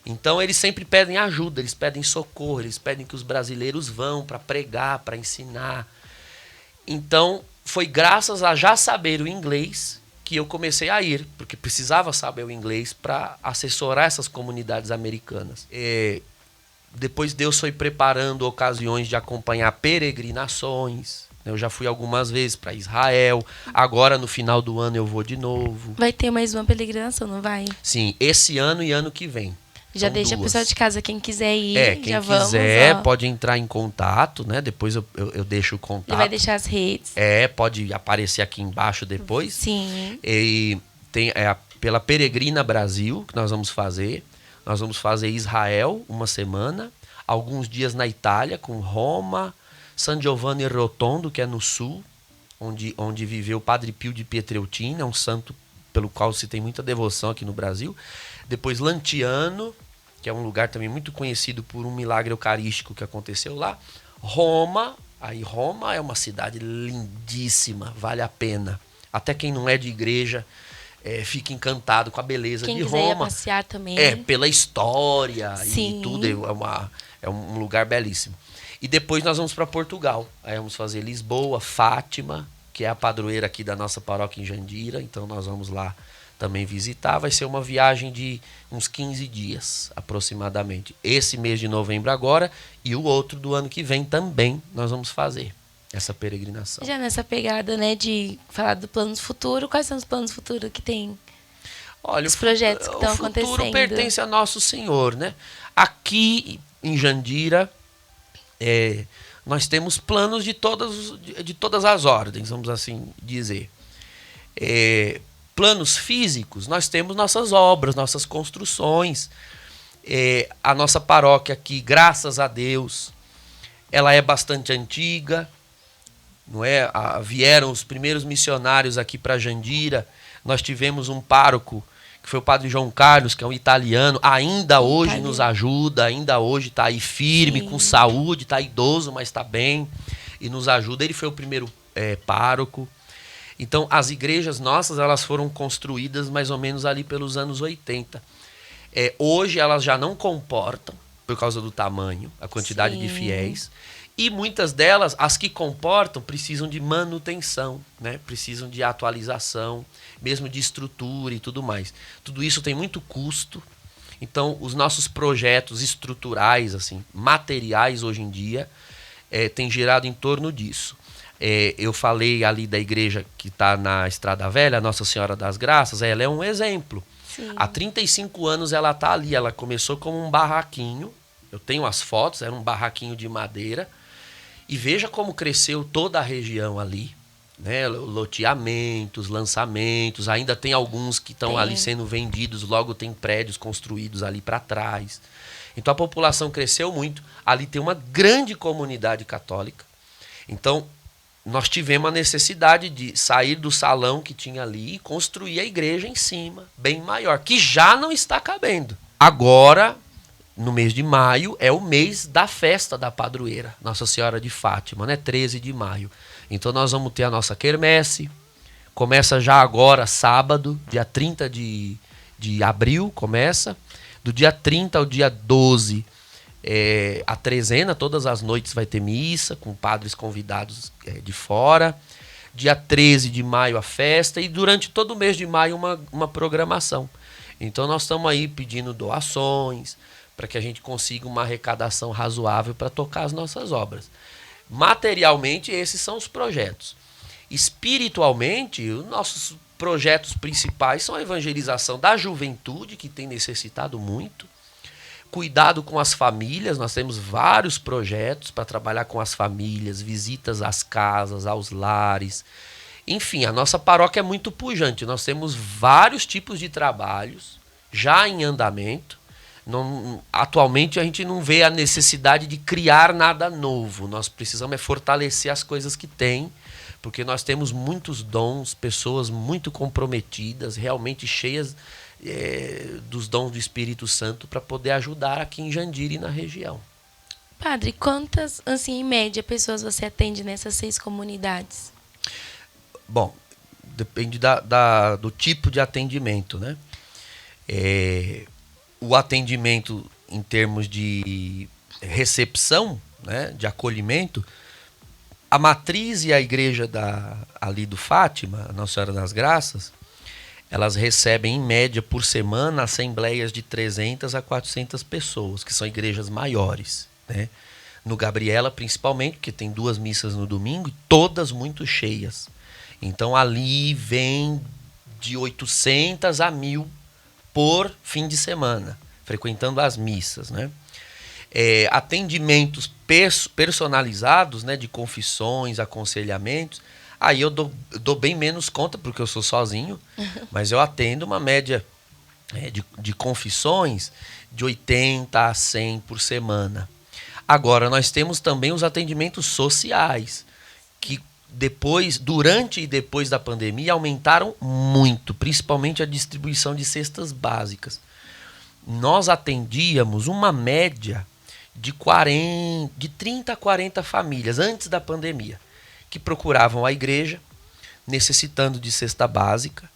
Então eles sempre pedem ajuda, eles pedem socorro, eles pedem que os brasileiros vão para pregar, para ensinar. Então foi graças a já saber o inglês que eu comecei a ir, porque precisava saber o inglês para assessorar essas comunidades americanas. Depois Deus foi preparando ocasiões de acompanhar peregrinações. Eu já fui algumas vezes para Israel. Agora, no final do ano, eu vou de novo. Vai ter mais uma peregrinação, não vai? Sim, esse ano e ano que vem. Já São deixa duas. o pessoal de casa, quem quiser ir, quem já quiser vamos, pode entrar em contato, né? Depois eu deixo o contato. Ele vai deixar as redes. Pode aparecer aqui embaixo depois. Sim. E tem pela Peregrina Brasil, que nós vamos fazer. Nós vamos fazer Israel uma semana, alguns dias na Itália, com Roma, San Giovanni Rotondo, que é no sul, onde viveu o Padre Pio de Pietreutina, um santo pelo qual se tem muita devoção aqui no Brasil. Depois Lantiano, que é um lugar também muito conhecido por um milagre eucarístico que aconteceu lá. Roma é uma cidade lindíssima, vale a pena. Até quem não é de igreja fica encantado com a beleza de Roma. Quem quiser ir passear também. Pela história. Sim. E tudo, é um lugar belíssimo. E depois nós vamos para Portugal. Aí vamos fazer Lisboa, Fátima, que é a padroeira aqui da nossa paróquia em Jandira. Então nós vamos lá também visitar. Vai ser uma viagem de uns 15 dias, aproximadamente. Esse mês de novembro agora e o outro do ano que vem também nós vamos fazer essa peregrinação. Já nessa pegada, né, de falar do plano futuro, quais são os planos futuros que tem? Olha, os projetos que estão acontecendo. O futuro pertence a Nosso Senhor, né? Aqui em Jandira, nós temos planos de todas as ordens, vamos assim dizer. Planos físicos, nós temos nossas obras, nossas construções. A nossa paróquia aqui, graças a Deus, ela é bastante antiga, não é? Vieram os primeiros missionários aqui para Jandira. Nós tivemos um pároco, que foi o padre João Carlos, que é um italiano, ainda hoje nos ajuda, ainda hoje está aí firme, sim, com saúde, está idoso, mas está bem, e nos ajuda. Ele foi o primeiro pároco. Então, as igrejas nossas, elas foram construídas mais ou menos ali pelos anos 80. Hoje, elas já não comportam, por causa do tamanho, a quantidade, sim, de fiéis. E muitas delas, as que comportam, precisam de manutenção, né? Precisam de atualização, mesmo de estrutura e tudo mais. Tudo isso tem muito custo. Então, os nossos projetos estruturais, assim, materiais hoje em dia, têm girado em torno disso. Eu falei ali da igreja que está na Estrada Velha, a Nossa Senhora das Graças, ela é um exemplo. Sim. Há 35 anos ela está ali, ela começou como um barraquinho, eu tenho as fotos, era um barraquinho de madeira, e veja como cresceu toda a região ali, né? Loteamentos, lançamentos, ainda tem alguns que estão ali sendo vendidos, logo tem prédios construídos ali para trás. Então a população cresceu muito, ali tem uma grande comunidade católica. Então nós tivemos a necessidade de sair do salão que tinha ali e construir a igreja em cima, bem maior, que já não está cabendo. Agora, no mês de maio, é o mês da festa da padroeira, Nossa Senhora de Fátima, né? 13 de maio. Então nós vamos ter a nossa quermesse, começa já agora, sábado, dia 30 de abril, começa. Do dia 30 ao dia 12, a trezena, todas as noites vai ter missa, com padres convidados de fora. Dia 13 de maio a festa e durante todo o mês de maio uma programação. Então nós estamos aí pedindo doações para que a gente consiga uma arrecadação razoável para tocar as nossas obras. Materialmente, esses são os projetos. Espiritualmente, os nossos projetos principais são a evangelização da juventude, que tem necessitado muito, cuidado com as famílias, nós temos vários projetos para trabalhar com as famílias, visitas às casas, aos lares. Enfim, a nossa paróquia é muito pujante, nós temos vários tipos de trabalhos já em andamento, Atualmente a gente não vê a necessidade de criar nada novo. Nós precisamos fortalecer as coisas que tem, porque nós temos muitos dons, pessoas muito comprometidas, realmente cheias dos dons do Espírito Santo para poder ajudar aqui em Jandira e na região. Padre, quantas, assim, em média, pessoas você atende nessas 6 comunidades? Bom, depende do tipo de atendimento, né? O atendimento em termos de recepção, né, de acolhimento, a matriz e a igreja ali do Fátima, a Nossa Senhora das Graças, elas recebem, em média, por semana, assembleias de 300 a 400 pessoas, que são igrejas maiores, né? No Gabriela, principalmente, porque tem 2 missas no domingo, e todas muito cheias. Então, ali vem de 800 a 1.000 por fim de semana, frequentando as missas, né? Atendimentos personalizados, né, de confissões, aconselhamentos, aí eu dou bem menos conta, porque eu sou sozinho, mas eu atendo uma média de confissões de 80 a 100 por semana. Agora, nós temos também os atendimentos sociais, que durante e depois da pandemia aumentaram muito, principalmente a distribuição de cestas básicas. Nós atendíamos uma média de 30 a 40 famílias antes da pandemia, que procuravam a igreja, necessitando de cesta básica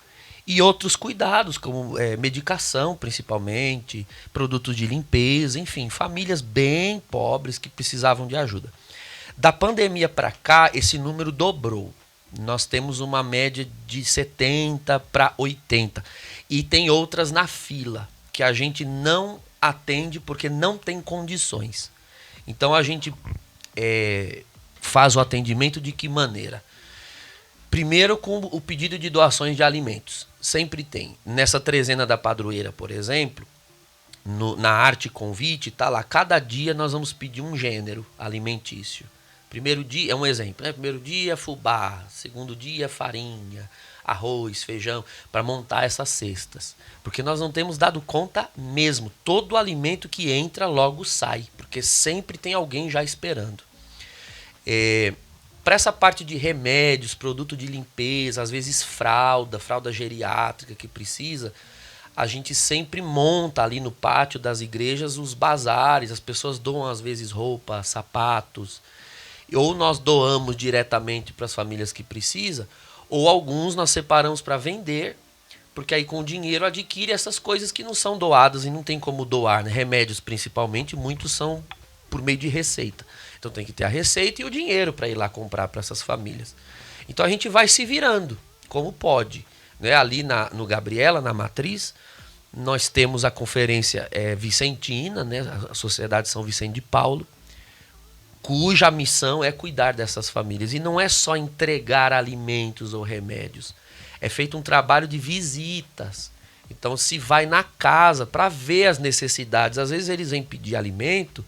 e outros cuidados, como medicação, principalmente, produtos de limpeza, enfim, famílias bem pobres que precisavam de ajuda. Da pandemia para cá, esse número dobrou. Nós temos uma média de 70 para 80. E tem outras na fila, que a gente não atende porque não tem condições. Então a gente faz o atendimento de que maneira? Primeiro, com o pedido de doações de alimentos. Sempre tem. Nessa trezena da padroeira, por exemplo, na arte convite, tá lá, cada dia nós vamos pedir um gênero alimentício. Primeiro dia, é um exemplo, né? Primeiro dia, fubá. Segundo dia, farinha, arroz, feijão, para montar essas cestas. Porque nós não temos dado conta mesmo. Todo o alimento que entra logo sai, porque sempre tem alguém já esperando. Para essa parte de remédios, produto de limpeza, às vezes fralda geriátrica que precisa, a gente sempre monta ali no pátio das igrejas os bazares, as pessoas doam às vezes roupa, sapatos, ou nós doamos diretamente para as famílias que precisam, ou alguns nós separamos para vender, porque aí com o dinheiro adquire essas coisas que não são doadas e não tem como doar, né? Remédios principalmente, muitos são por meio de receita. Então tem que ter a receita e o dinheiro para ir lá comprar para essas famílias. Então a gente vai se virando, como pode, né? Ali no Gabriela, na matriz, nós temos a conferência vicentina, né? A Sociedade São Vicente de Paulo, cuja missão é cuidar dessas famílias. E não é só entregar alimentos ou remédios. É feito um trabalho de visitas. Então se vai na casa para ver as necessidades. Às vezes eles vêm pedir alimento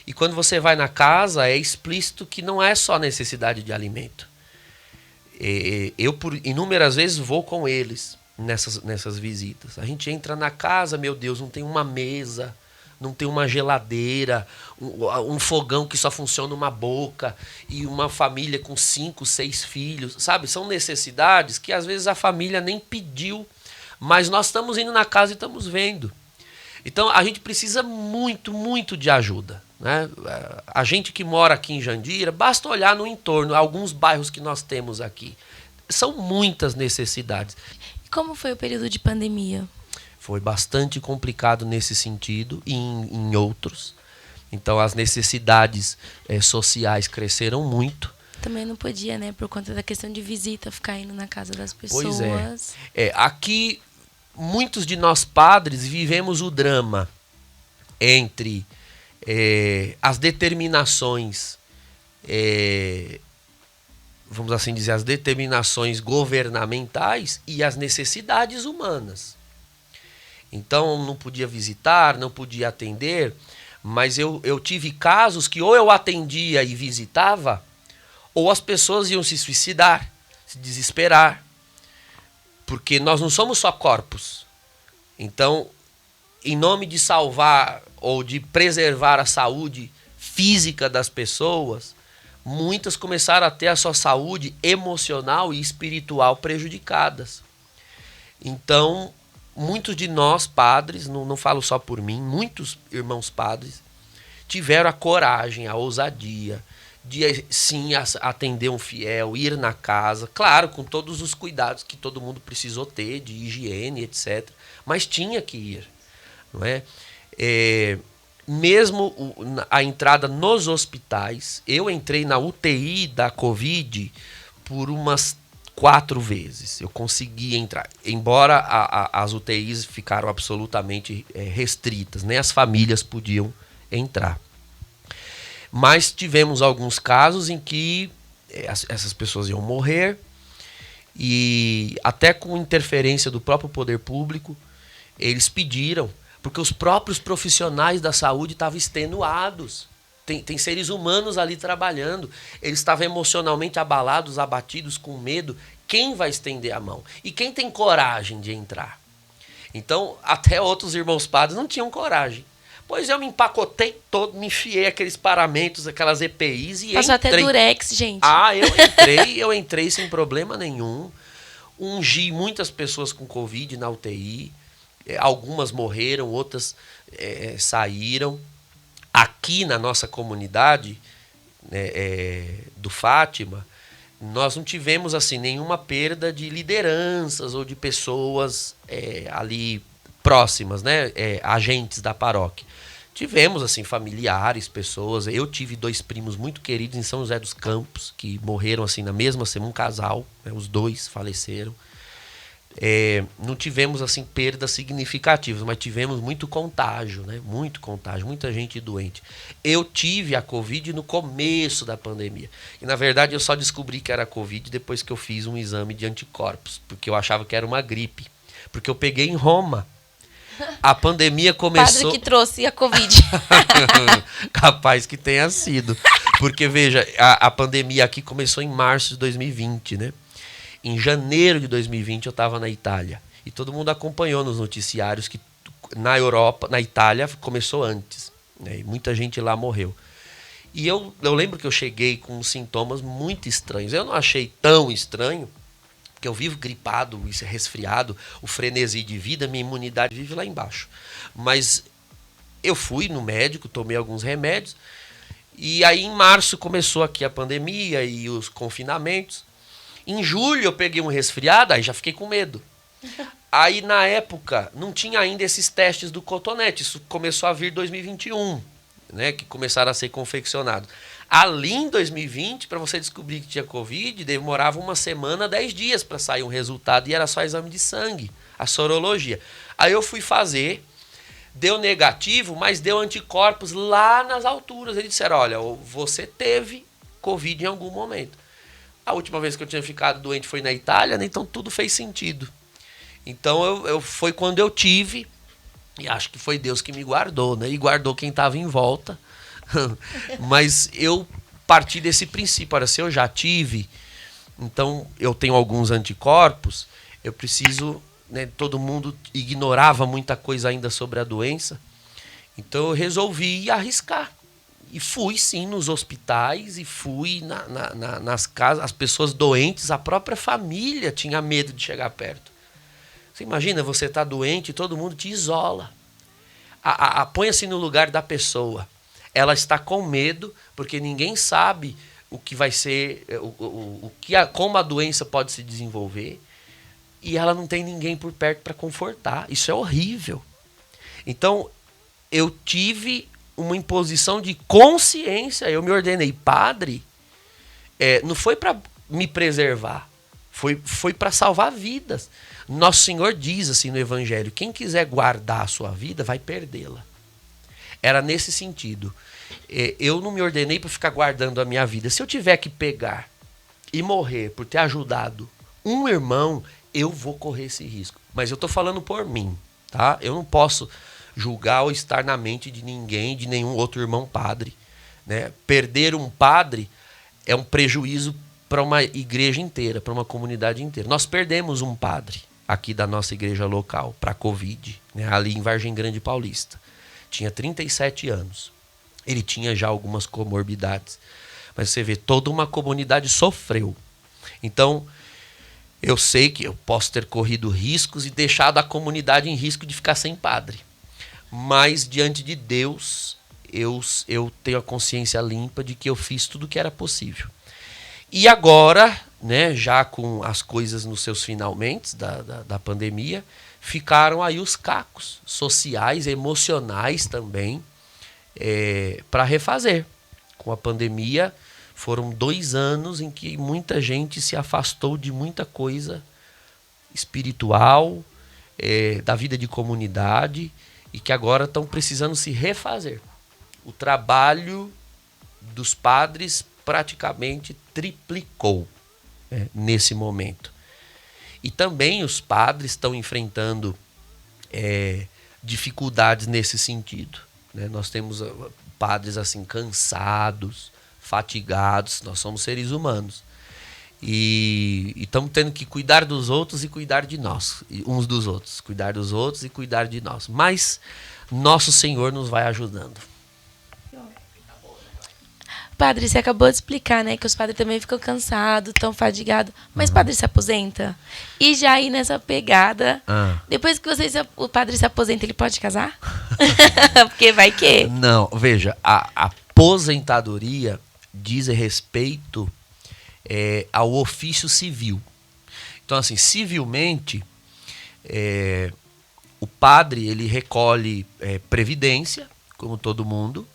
e quando você vai na casa é explícito que não é só necessidade de alimento. Eu por inúmeras vezes vou com eles nessas visitas. A gente entra na casa, meu Deus, não tem uma mesa, não tem uma geladeira, um fogão que só funciona uma boca e uma família com 5, 6 filhos, sabe? São necessidades que às vezes a família nem pediu, mas nós estamos indo na casa e estamos vendo. Então a gente precisa muito, muito de ajuda, né? A gente que mora aqui em Jandira, basta olhar no entorno, alguns bairros que nós temos aqui. São muitas necessidades. E como foi o período de pandemia? Foi bastante complicado nesse sentido e em outros. Então as necessidades sociais cresceram muito. Também não podia, né? Por conta da questão de visita, ficar indo na casa das pessoas. Pois é. Aqui, muitos de nós padres vivemos o drama entre as determinações, vamos assim dizer, as determinações governamentais e as necessidades humanas. Então não podia visitar, não podia atender, mas eu tive casos que ou eu atendia e visitava, ou as pessoas iam se suicidar, se desesperar, porque nós não somos só corpos. Então em nome de salvar ou de preservar a saúde física das pessoas, muitas começaram a ter a sua saúde emocional e espiritual prejudicadas. Então, muitos de nós padres, não falo só por mim, muitos irmãos padres tiveram a coragem, a ousadia de sim atender um fiel, ir na casa, claro, com todos os cuidados que todo mundo precisou ter, de higiene, etc. Mas tinha que ir, não é? Mesmo a entrada nos hospitais, eu entrei na UTI da Covid por umas 4 vezes. Eu consegui entrar, embora as UTIs ficaram absolutamente restritas, nem as famílias podiam entrar. Mas tivemos alguns casos em que essas pessoas iam morrer e até com interferência do próprio poder público, eles pediram, porque os próprios profissionais da saúde estavam extenuados. Tem seres humanos ali trabalhando. Eles estavam emocionalmente abalados, abatidos, com medo. Quem vai estender a mão? E quem tem coragem de entrar? Então, até outros irmãos padres não tinham coragem. Pois eu me empacotei todo, me enfiei aqueles paramentos, aquelas EPIs e Passou entrei. até durex, gente. Eu entrei sem problema nenhum. Ungi muitas pessoas com Covid na UTI. Algumas morreram, outras saíram. Aqui na nossa comunidade do Fátima, nós não tivemos assim nenhuma perda de lideranças ou de pessoas ali próximas, né? Agentes da paróquia. Tivemos assim familiares, pessoas. Eu tive 2 primos muito queridos em São José dos Campos que morreram assim na mesma semana, um casal, né? Os 2 faleceram. Não tivemos assim perdas significativas, mas tivemos muito contágio, né? Muito contágio, muita gente doente. Eu tive a Covid no começo da pandemia. E na verdade eu só descobri que era Covid depois que eu fiz um exame de anticorpos, porque eu achava que era uma gripe. Porque eu peguei em Roma. A pandemia começou... Padre que trouxe a Covid. Capaz que tenha sido. Porque, veja, a pandemia aqui começou em março de 2020, né? Em janeiro de 2020 eu estava na Itália. E todo mundo acompanhou nos noticiários que na Europa, na Itália, começou antes, né? E muita gente lá morreu. E eu lembro que eu cheguei com sintomas muito estranhos. Eu não achei tão estranho, porque eu vivo gripado, resfriado, o frenesi de vida, minha imunidade vive lá embaixo. Mas eu fui no médico, tomei alguns remédios, e aí em março começou aqui a pandemia e os confinamentos. Em julho eu peguei um resfriado, aí já fiquei com medo. Aí na época não tinha ainda esses testes do cotonete, isso começou a vir em 2021, né, que começaram a ser confeccionados. Ali em 2020, para você descobrir que tinha Covid, demorava 1 semana, 10 dias para sair um resultado e era só exame de sangue, a sorologia. Aí eu fui fazer, deu negativo, mas deu anticorpos lá nas alturas. Eles disseram, olha, você teve Covid em algum momento. A última vez que eu tinha ficado doente foi na Itália, né? Então tudo fez sentido. Então foi quando eu tive, e acho que foi Deus que me guardou, né? E guardou quem estava em volta. Mas eu parti desse princípio. Olha, se eu já tive, então eu tenho alguns anticorpos, eu preciso, né? Todo mundo ignorava muita coisa ainda sobre a doença. Então eu resolvi arriscar. E fui sim nos hospitais e fui nas casas, as pessoas doentes, a própria família tinha medo de chegar perto. Você imagina, você está doente e todo mundo te isola. Põe-se no lugar da pessoa. Ela está com medo porque ninguém sabe o que vai ser, como a doença pode se desenvolver, e ela não tem ninguém por perto para confortar. Isso é horrível. Então, eu tive uma imposição de consciência. Eu me ordenei padre, não foi para me preservar, foi para salvar vidas. Nosso Senhor diz assim no Evangelho, quem quiser guardar a sua vida vai perdê-la. Era nesse sentido. Eu não me ordenei para ficar guardando a minha vida. Se eu tiver que pegar e morrer por ter ajudado um irmão, eu vou correr esse risco. Mas eu estou falando por mim, tá? Eu não posso julgar ou estar na mente de ninguém, de nenhum outro irmão padre, né? Perder um padre é um prejuízo para uma igreja inteira, para uma comunidade inteira. Nós perdemos um padre aqui da nossa igreja local para a Covid, né, ali em Vargem Grande Paulista. Tinha 37 anos. Ele tinha já algumas comorbidades. Mas você vê, toda uma comunidade sofreu. Então, eu sei que eu posso ter corrido riscos e deixado a comunidade em risco de ficar sem padre. Mas, diante de Deus, eu tenho a consciência limpa de que eu fiz tudo o que era possível. E agora, né, já com as coisas nos seus finalmente da pandemia, ficaram aí os cacos sociais, emocionais também, para refazer. Com a pandemia, foram 2 anos em que muita gente se afastou de muita coisa espiritual, da vida de comunidade, e que agora estão precisando se refazer. O trabalho dos padres praticamente triplicou, nesse momento. E também os padres estão enfrentando dificuldades nesse sentido, né? Nós temos padres assim cansados, fatigados, nós somos seres humanos. E estamos tendo que cuidar dos outros e cuidar de nós, uns dos outros, cuidar dos outros e cuidar de nós. Mas nosso Senhor nos vai ajudando. Padre, você acabou de explicar, né, que os padres também ficam cansados, tão fadigados. Mas padre se aposenta? E já aí nessa pegada, depois que o padre se aposenta, ele pode casar? Porque vai que? Não, veja, a aposentadoria diz respeito ao ofício civil. Então, assim, civilmente, o padre ele recolhe previdência, como todo mundo,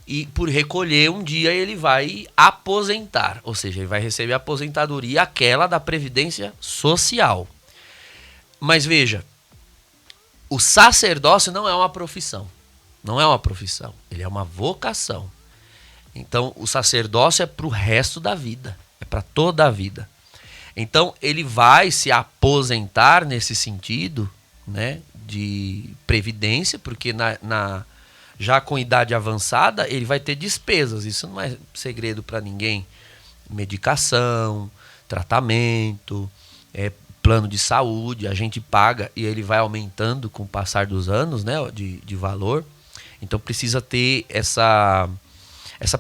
e por recolher um dia ele vai aposentar, ou seja, ele vai receber a aposentadoria, aquela da Previdência Social. Mas veja, o sacerdócio não é uma profissão, não é uma profissão, ele é uma vocação. Então o sacerdócio é para o resto da vida, é para toda a vida. Então ele vai se aposentar nesse sentido, né, de previdência, porque já com idade avançada, ele vai ter despesas. Isso não é segredo para ninguém. Medicação, tratamento, plano de saúde, a gente paga e ele vai aumentando com o passar dos anos, né, de valor. Então precisa ter essa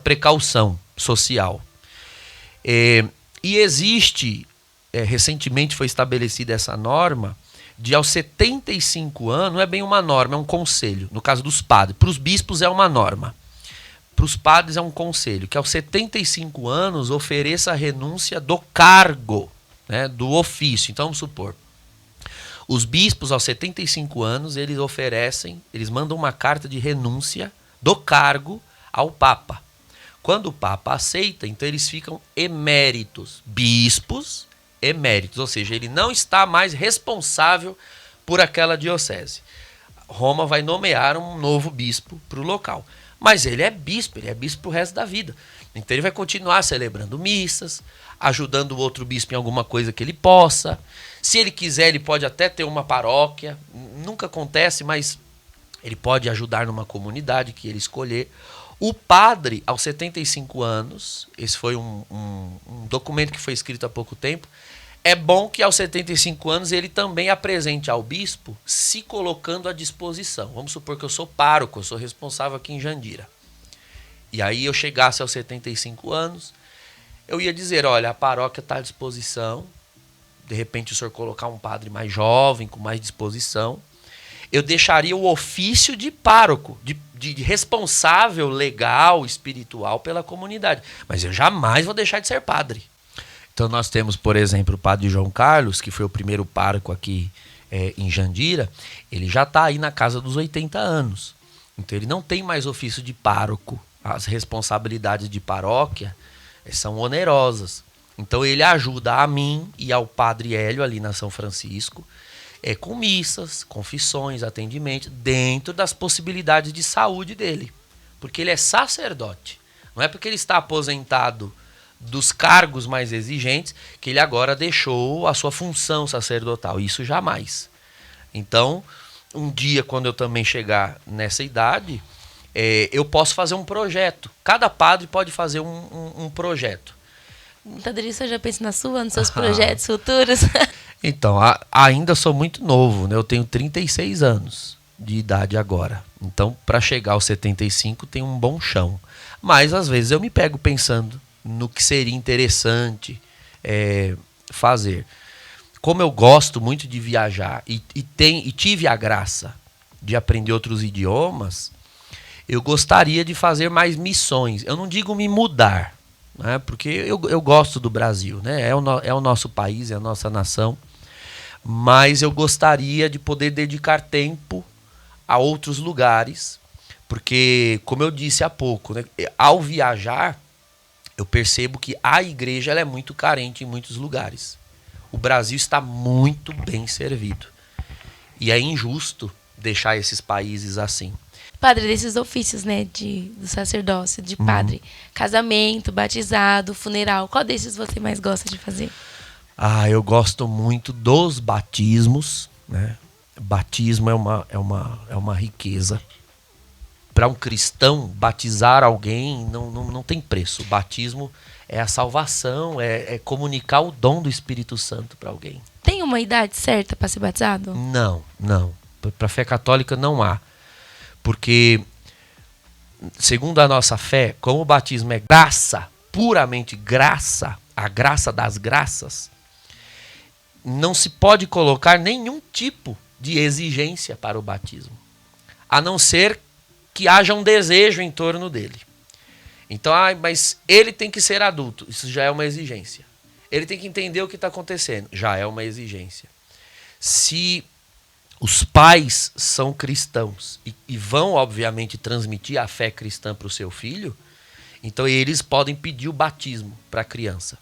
precaução social. E existe, recentemente foi estabelecida essa norma, de aos 75 anos, não é bem uma norma, é um conselho. No caso dos padres, para os bispos é uma norma. Para os padres é um conselho, que aos 75 anos ofereça a renúncia do cargo, né, do ofício. Então, vamos supor, os bispos aos 75 anos, eles mandam uma carta de renúncia do cargo ao Papa. Quando o Papa aceita, então eles ficam eméritos, bispos eméritos, ou seja, ele não está mais responsável por aquela diocese. Roma vai nomear um novo bispo para o local. Mas ele é bispo para o resto da vida. Então ele vai continuar celebrando missas, ajudando o outro bispo em alguma coisa que ele possa. Se ele quiser, ele pode até ter uma paróquia. Nunca acontece, mas ele pode ajudar numa comunidade que ele escolher. O padre, aos 75 anos, esse foi um documento que foi escrito há pouco tempo, é bom que aos 75 anos ele também apresente ao bispo se colocando à disposição. Vamos supor que eu sou pároco, eu sou responsável aqui em Jandira. E aí eu chegasse aos 75 anos, eu ia dizer, olha, a paróquia está à disposição, de repente o senhor colocar um padre mais jovem, com mais disposição, eu deixaria o ofício de pároco, de responsável legal, espiritual pela comunidade. Mas eu jamais vou deixar de ser padre. Então nós temos, por exemplo, o padre João Carlos, que foi o primeiro pároco aqui em Jandira, ele já está aí na casa dos 80 anos. Então ele não tem mais ofício de pároco. As responsabilidades de paróquia são onerosas. Então ele ajuda a mim e ao padre Hélio ali na São Francisco, com missas, confissões, atendimento, dentro das possibilidades de saúde dele. Porque ele é sacerdote. Não é porque ele está aposentado dos cargos mais exigentes que ele agora deixou a sua função sacerdotal. Isso jamais. Então, um dia, quando eu também chegar nessa idade, eu posso fazer um projeto. Cada padre pode fazer um projeto. Tadeu, você já pensa na sua, nos seus projetos futuros? Então, ainda sou muito novo, né? Eu tenho 36 anos de idade agora. Então, para chegar aos 75, tem um bom chão. Mas, às vezes, eu me pego pensando no que seria interessante fazer. Como eu gosto muito de viajar e tive a graça de aprender outros idiomas, eu gostaria de fazer mais missões. Eu não digo me mudar, né? Porque eu gosto do Brasil, né? É o nosso país, é a nossa nação. Mas eu gostaria de poder dedicar tempo a outros lugares, porque, como eu disse há pouco, né, ao viajar, eu percebo que a igreja ela é muito carente em muitos lugares. O Brasil está muito bem servido. E é injusto deixar esses países assim. Padre, desses ofícios, né, do sacerdócio, de padre, casamento, batizado, funeral, qual desses você mais gosta de fazer? Eu gosto muito dos batismos, né? Batismo é uma riqueza. Para um cristão, batizar alguém não tem preço. O batismo é a salvação, é comunicar o dom do Espírito Santo para alguém. Tem uma idade certa para ser batizado? Não. Para a fé católica não há. Porque, segundo a nossa fé, como o batismo é graça, puramente graça, a graça das graças, não se pode colocar nenhum tipo de exigência para o batismo, a não ser que haja um desejo em torno dele. Então, mas ele tem que ser adulto, isso já é uma exigência. Ele tem que entender o que está acontecendo, já é uma exigência. Se os pais são cristãos e vão, obviamente, transmitir a fé cristã para o seu filho, então eles podem pedir o batismo para a criança.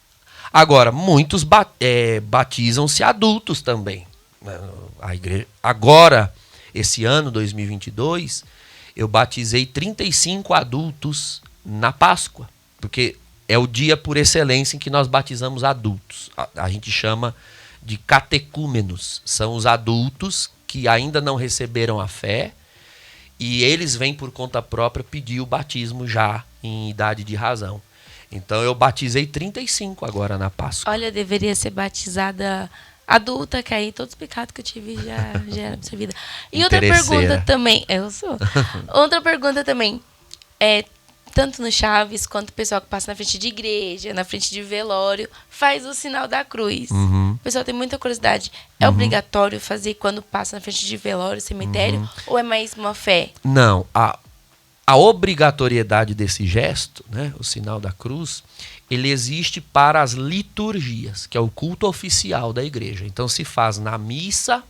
Agora, muitos batizam-se adultos também. A igreja, agora, esse ano, 2022, eu batizei 35 adultos na Páscoa, porque é o dia por excelência em que nós batizamos adultos. A gente chama de catecúmenos. São os adultos que ainda não receberam a fé e eles vêm por conta própria pedir o batismo já em idade de razão. Então eu batizei 35 agora na Páscoa. Olha, deveria ser batizada adulta, que aí todos os pecados que eu tive já era absorvida. E outra pergunta também, eu sou. Outra pergunta também, tanto no Chaves quanto o pessoal que passa na frente de igreja, na frente de velório, faz o sinal da cruz. O pessoal tem muita curiosidade. É obrigatório fazer quando passa na frente de velório, cemitério, ou é mais uma fé? Não, a obrigatoriedade desse gesto, né, o sinal da cruz, ele existe para as liturgias, que é o culto oficial da igreja. Então se faz na missa,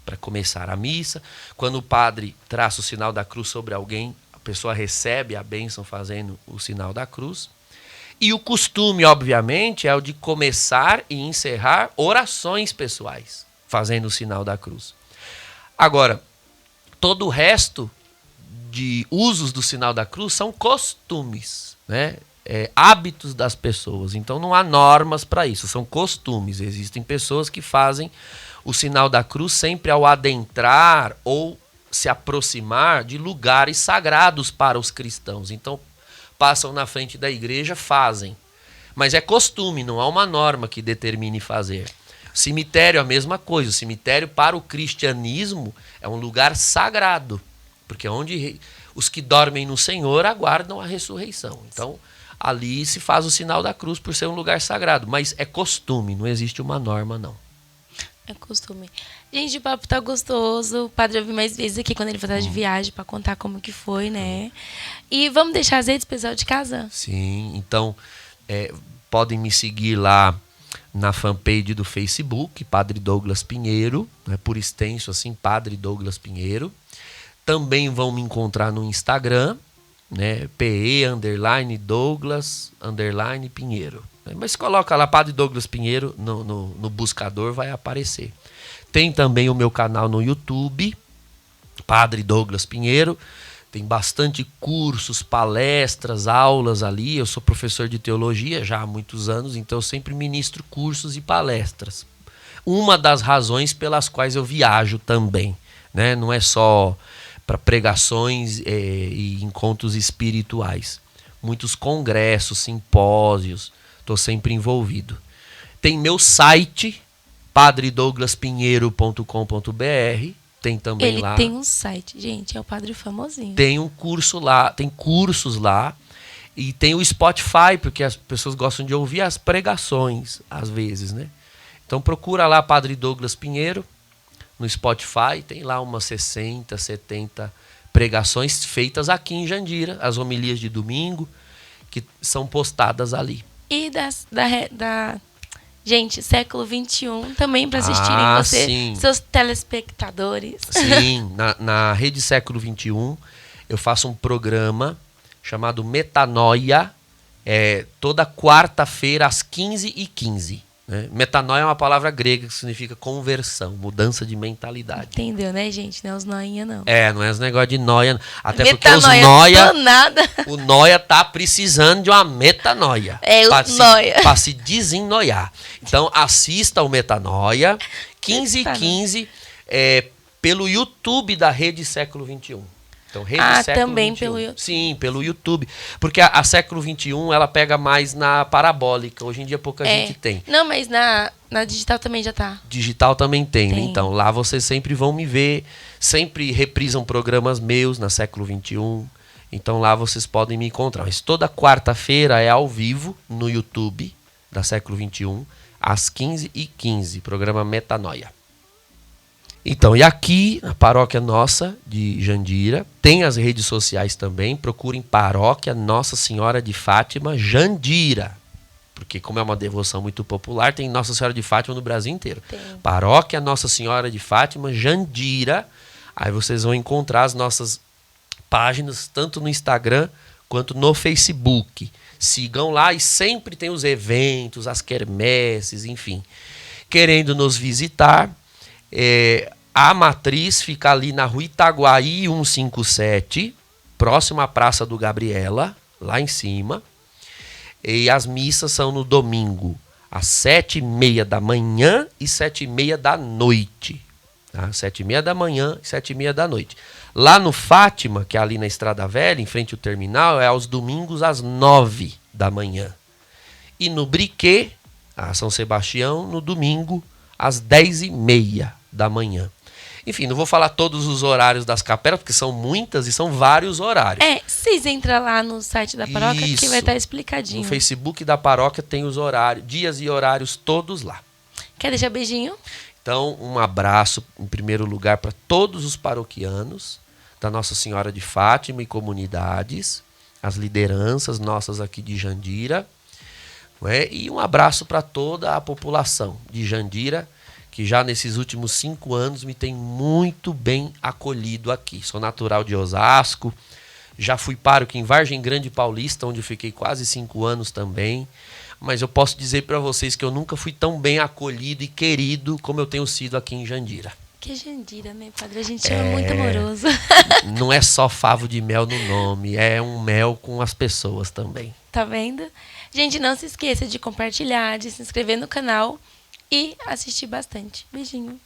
para começar a missa, quando o padre traça o sinal da cruz sobre alguém, a pessoa recebe a bênção fazendo o sinal da cruz. E o costume, obviamente, é o de começar e encerrar orações pessoais, fazendo o sinal da cruz. Agora, todo o resto de usos do sinal da cruz são costumes, né? Hábitos das pessoas. Então não há normas para isso, são costumes. Existem pessoas que fazem o sinal da cruz sempre ao adentrar ou se aproximar de lugares sagrados para os cristãos. Então passam na frente da igreja, fazem. Mas é costume, não há uma norma que determine fazer. Cemitério, a mesma coisa. O cemitério para o cristianismo é um lugar sagrado, porque é onde os que dormem no Senhor aguardam a ressurreição. Então, ali se faz o sinal da cruz por ser um lugar sagrado. Mas é costume, não existe uma norma, não. É costume. Gente, o papo tá gostoso. O padre vai vir mais vezes aqui quando ele voltar de viagem para contar como que foi, né? E vamos deixar as redes pessoal de casa? Sim, então podem me seguir lá na fanpage do Facebook, Padre Douglas Pinheiro, né, por extenso assim, Padre Douglas Pinheiro. Também vão me encontrar no Instagram, né, PE_Douglas_Pinheiro. Mas coloca lá Padre Douglas Pinheiro no buscador, vai aparecer. Tem também o meu canal no YouTube, Padre Douglas Pinheiro. Tem bastante cursos, palestras, aulas ali. Eu sou professor de teologia já há muitos anos, então eu sempre ministro cursos e palestras. Uma das razões pelas quais eu viajo também, né? Não é só para pregações e encontros espirituais. Muitos congressos, simpósios. Estou sempre envolvido. Tem meu site, padredouglaspinheiro.com.br. Tem também Ele lá. tem um site, gente, é o padre famosinho. Tem um curso lá, tem cursos lá. E tem o Spotify, porque as pessoas gostam de ouvir as pregações, às vezes, né? Então procura lá Padre Douglas Pinheiro no Spotify. Tem lá umas 60, 70 pregações feitas aqui em Jandira. As homilias de domingo, que são postadas ali. E gente, século XXI também para assistirem você, sim. Seus telespectadores. Sim, na Rede Século XXI eu faço um programa chamado Metanoia, toda quarta-feira às 15h15. Né? Metanoia é uma palavra grega que significa conversão, mudança de mentalidade. Entendeu, né, gente? Não é os noinha, não. Não é os negócios de noia. Até metanoia, porque os noia... nada. O noia tá precisando de uma metanoia. Noia. Para se desennoiar. Então, assista o Metanoia, 15h15, pelo YouTube da Rede Século XXI. Então, Rede Século também XXI. pelo YouTube. Sim, pelo YouTube. Porque a Século XXI, ela pega mais na parabólica. Hoje em dia, pouca gente tem. Não, mas na digital também já tá. Digital também tem, né? Então, lá vocês sempre vão me ver. Sempre reprisam programas meus na Século XXI. Então, lá vocês podem me encontrar. Mas toda quarta-feira é ao vivo no YouTube da Século XXI, às 15h15. Programa Metanoia. Então, e aqui, na paróquia nossa de Jandira, tem as redes sociais também. Procurem Paróquia Nossa Senhora de Fátima Jandira. Porque como é uma devoção muito popular, tem Nossa Senhora de Fátima no Brasil inteiro. Tem. Paróquia Nossa Senhora de Fátima Jandira. Aí vocês vão encontrar as nossas páginas, tanto no Instagram quanto no Facebook. Sigam lá e sempre tem os eventos, as quermesses, enfim. Querendo nos visitar... a matriz fica ali na Rua Itaguaí 157, próximo à Praça do Gabriela, lá em cima. E as missas são no domingo, às 7h30 da manhã e 7h30 da noite. Tá? 7h30 da manhã e 7h30 da noite. Lá no Fátima, que é ali na Estrada Velha, em frente ao terminal, é aos domingos às 9 da manhã. E no Briquet, a São Sebastião, no domingo, às 10h30 da manhã. Enfim, não vou falar todos os horários das capelas, porque são muitas e são vários horários. Vocês entram lá no site da paróquia que vai estar explicadinho. No Facebook da paróquia tem os horários, dias e horários todos lá. Quer deixar beijinho? Então, um abraço, em primeiro lugar, para todos os paroquianos da Nossa Senhora de Fátima e comunidades, as lideranças nossas aqui de Jandira, e um abraço para toda a população de Jandira, que já nesses últimos 5 anos me tem muito bem acolhido aqui. Sou natural de Osasco, já fui pároco em Vargem Grande Paulista, onde eu fiquei quase 5 anos também, mas eu posso dizer para vocês que eu nunca fui tão bem acolhido e querido como eu tenho sido aqui em Jandira. Que Jandira, né, padre? A gente é muito amoroso. Não é só favo de mel no nome, é um mel com as pessoas também. Tá vendo? Gente, não se esqueça de compartilhar, de se inscrever no canal e assistir bastante. Beijinho.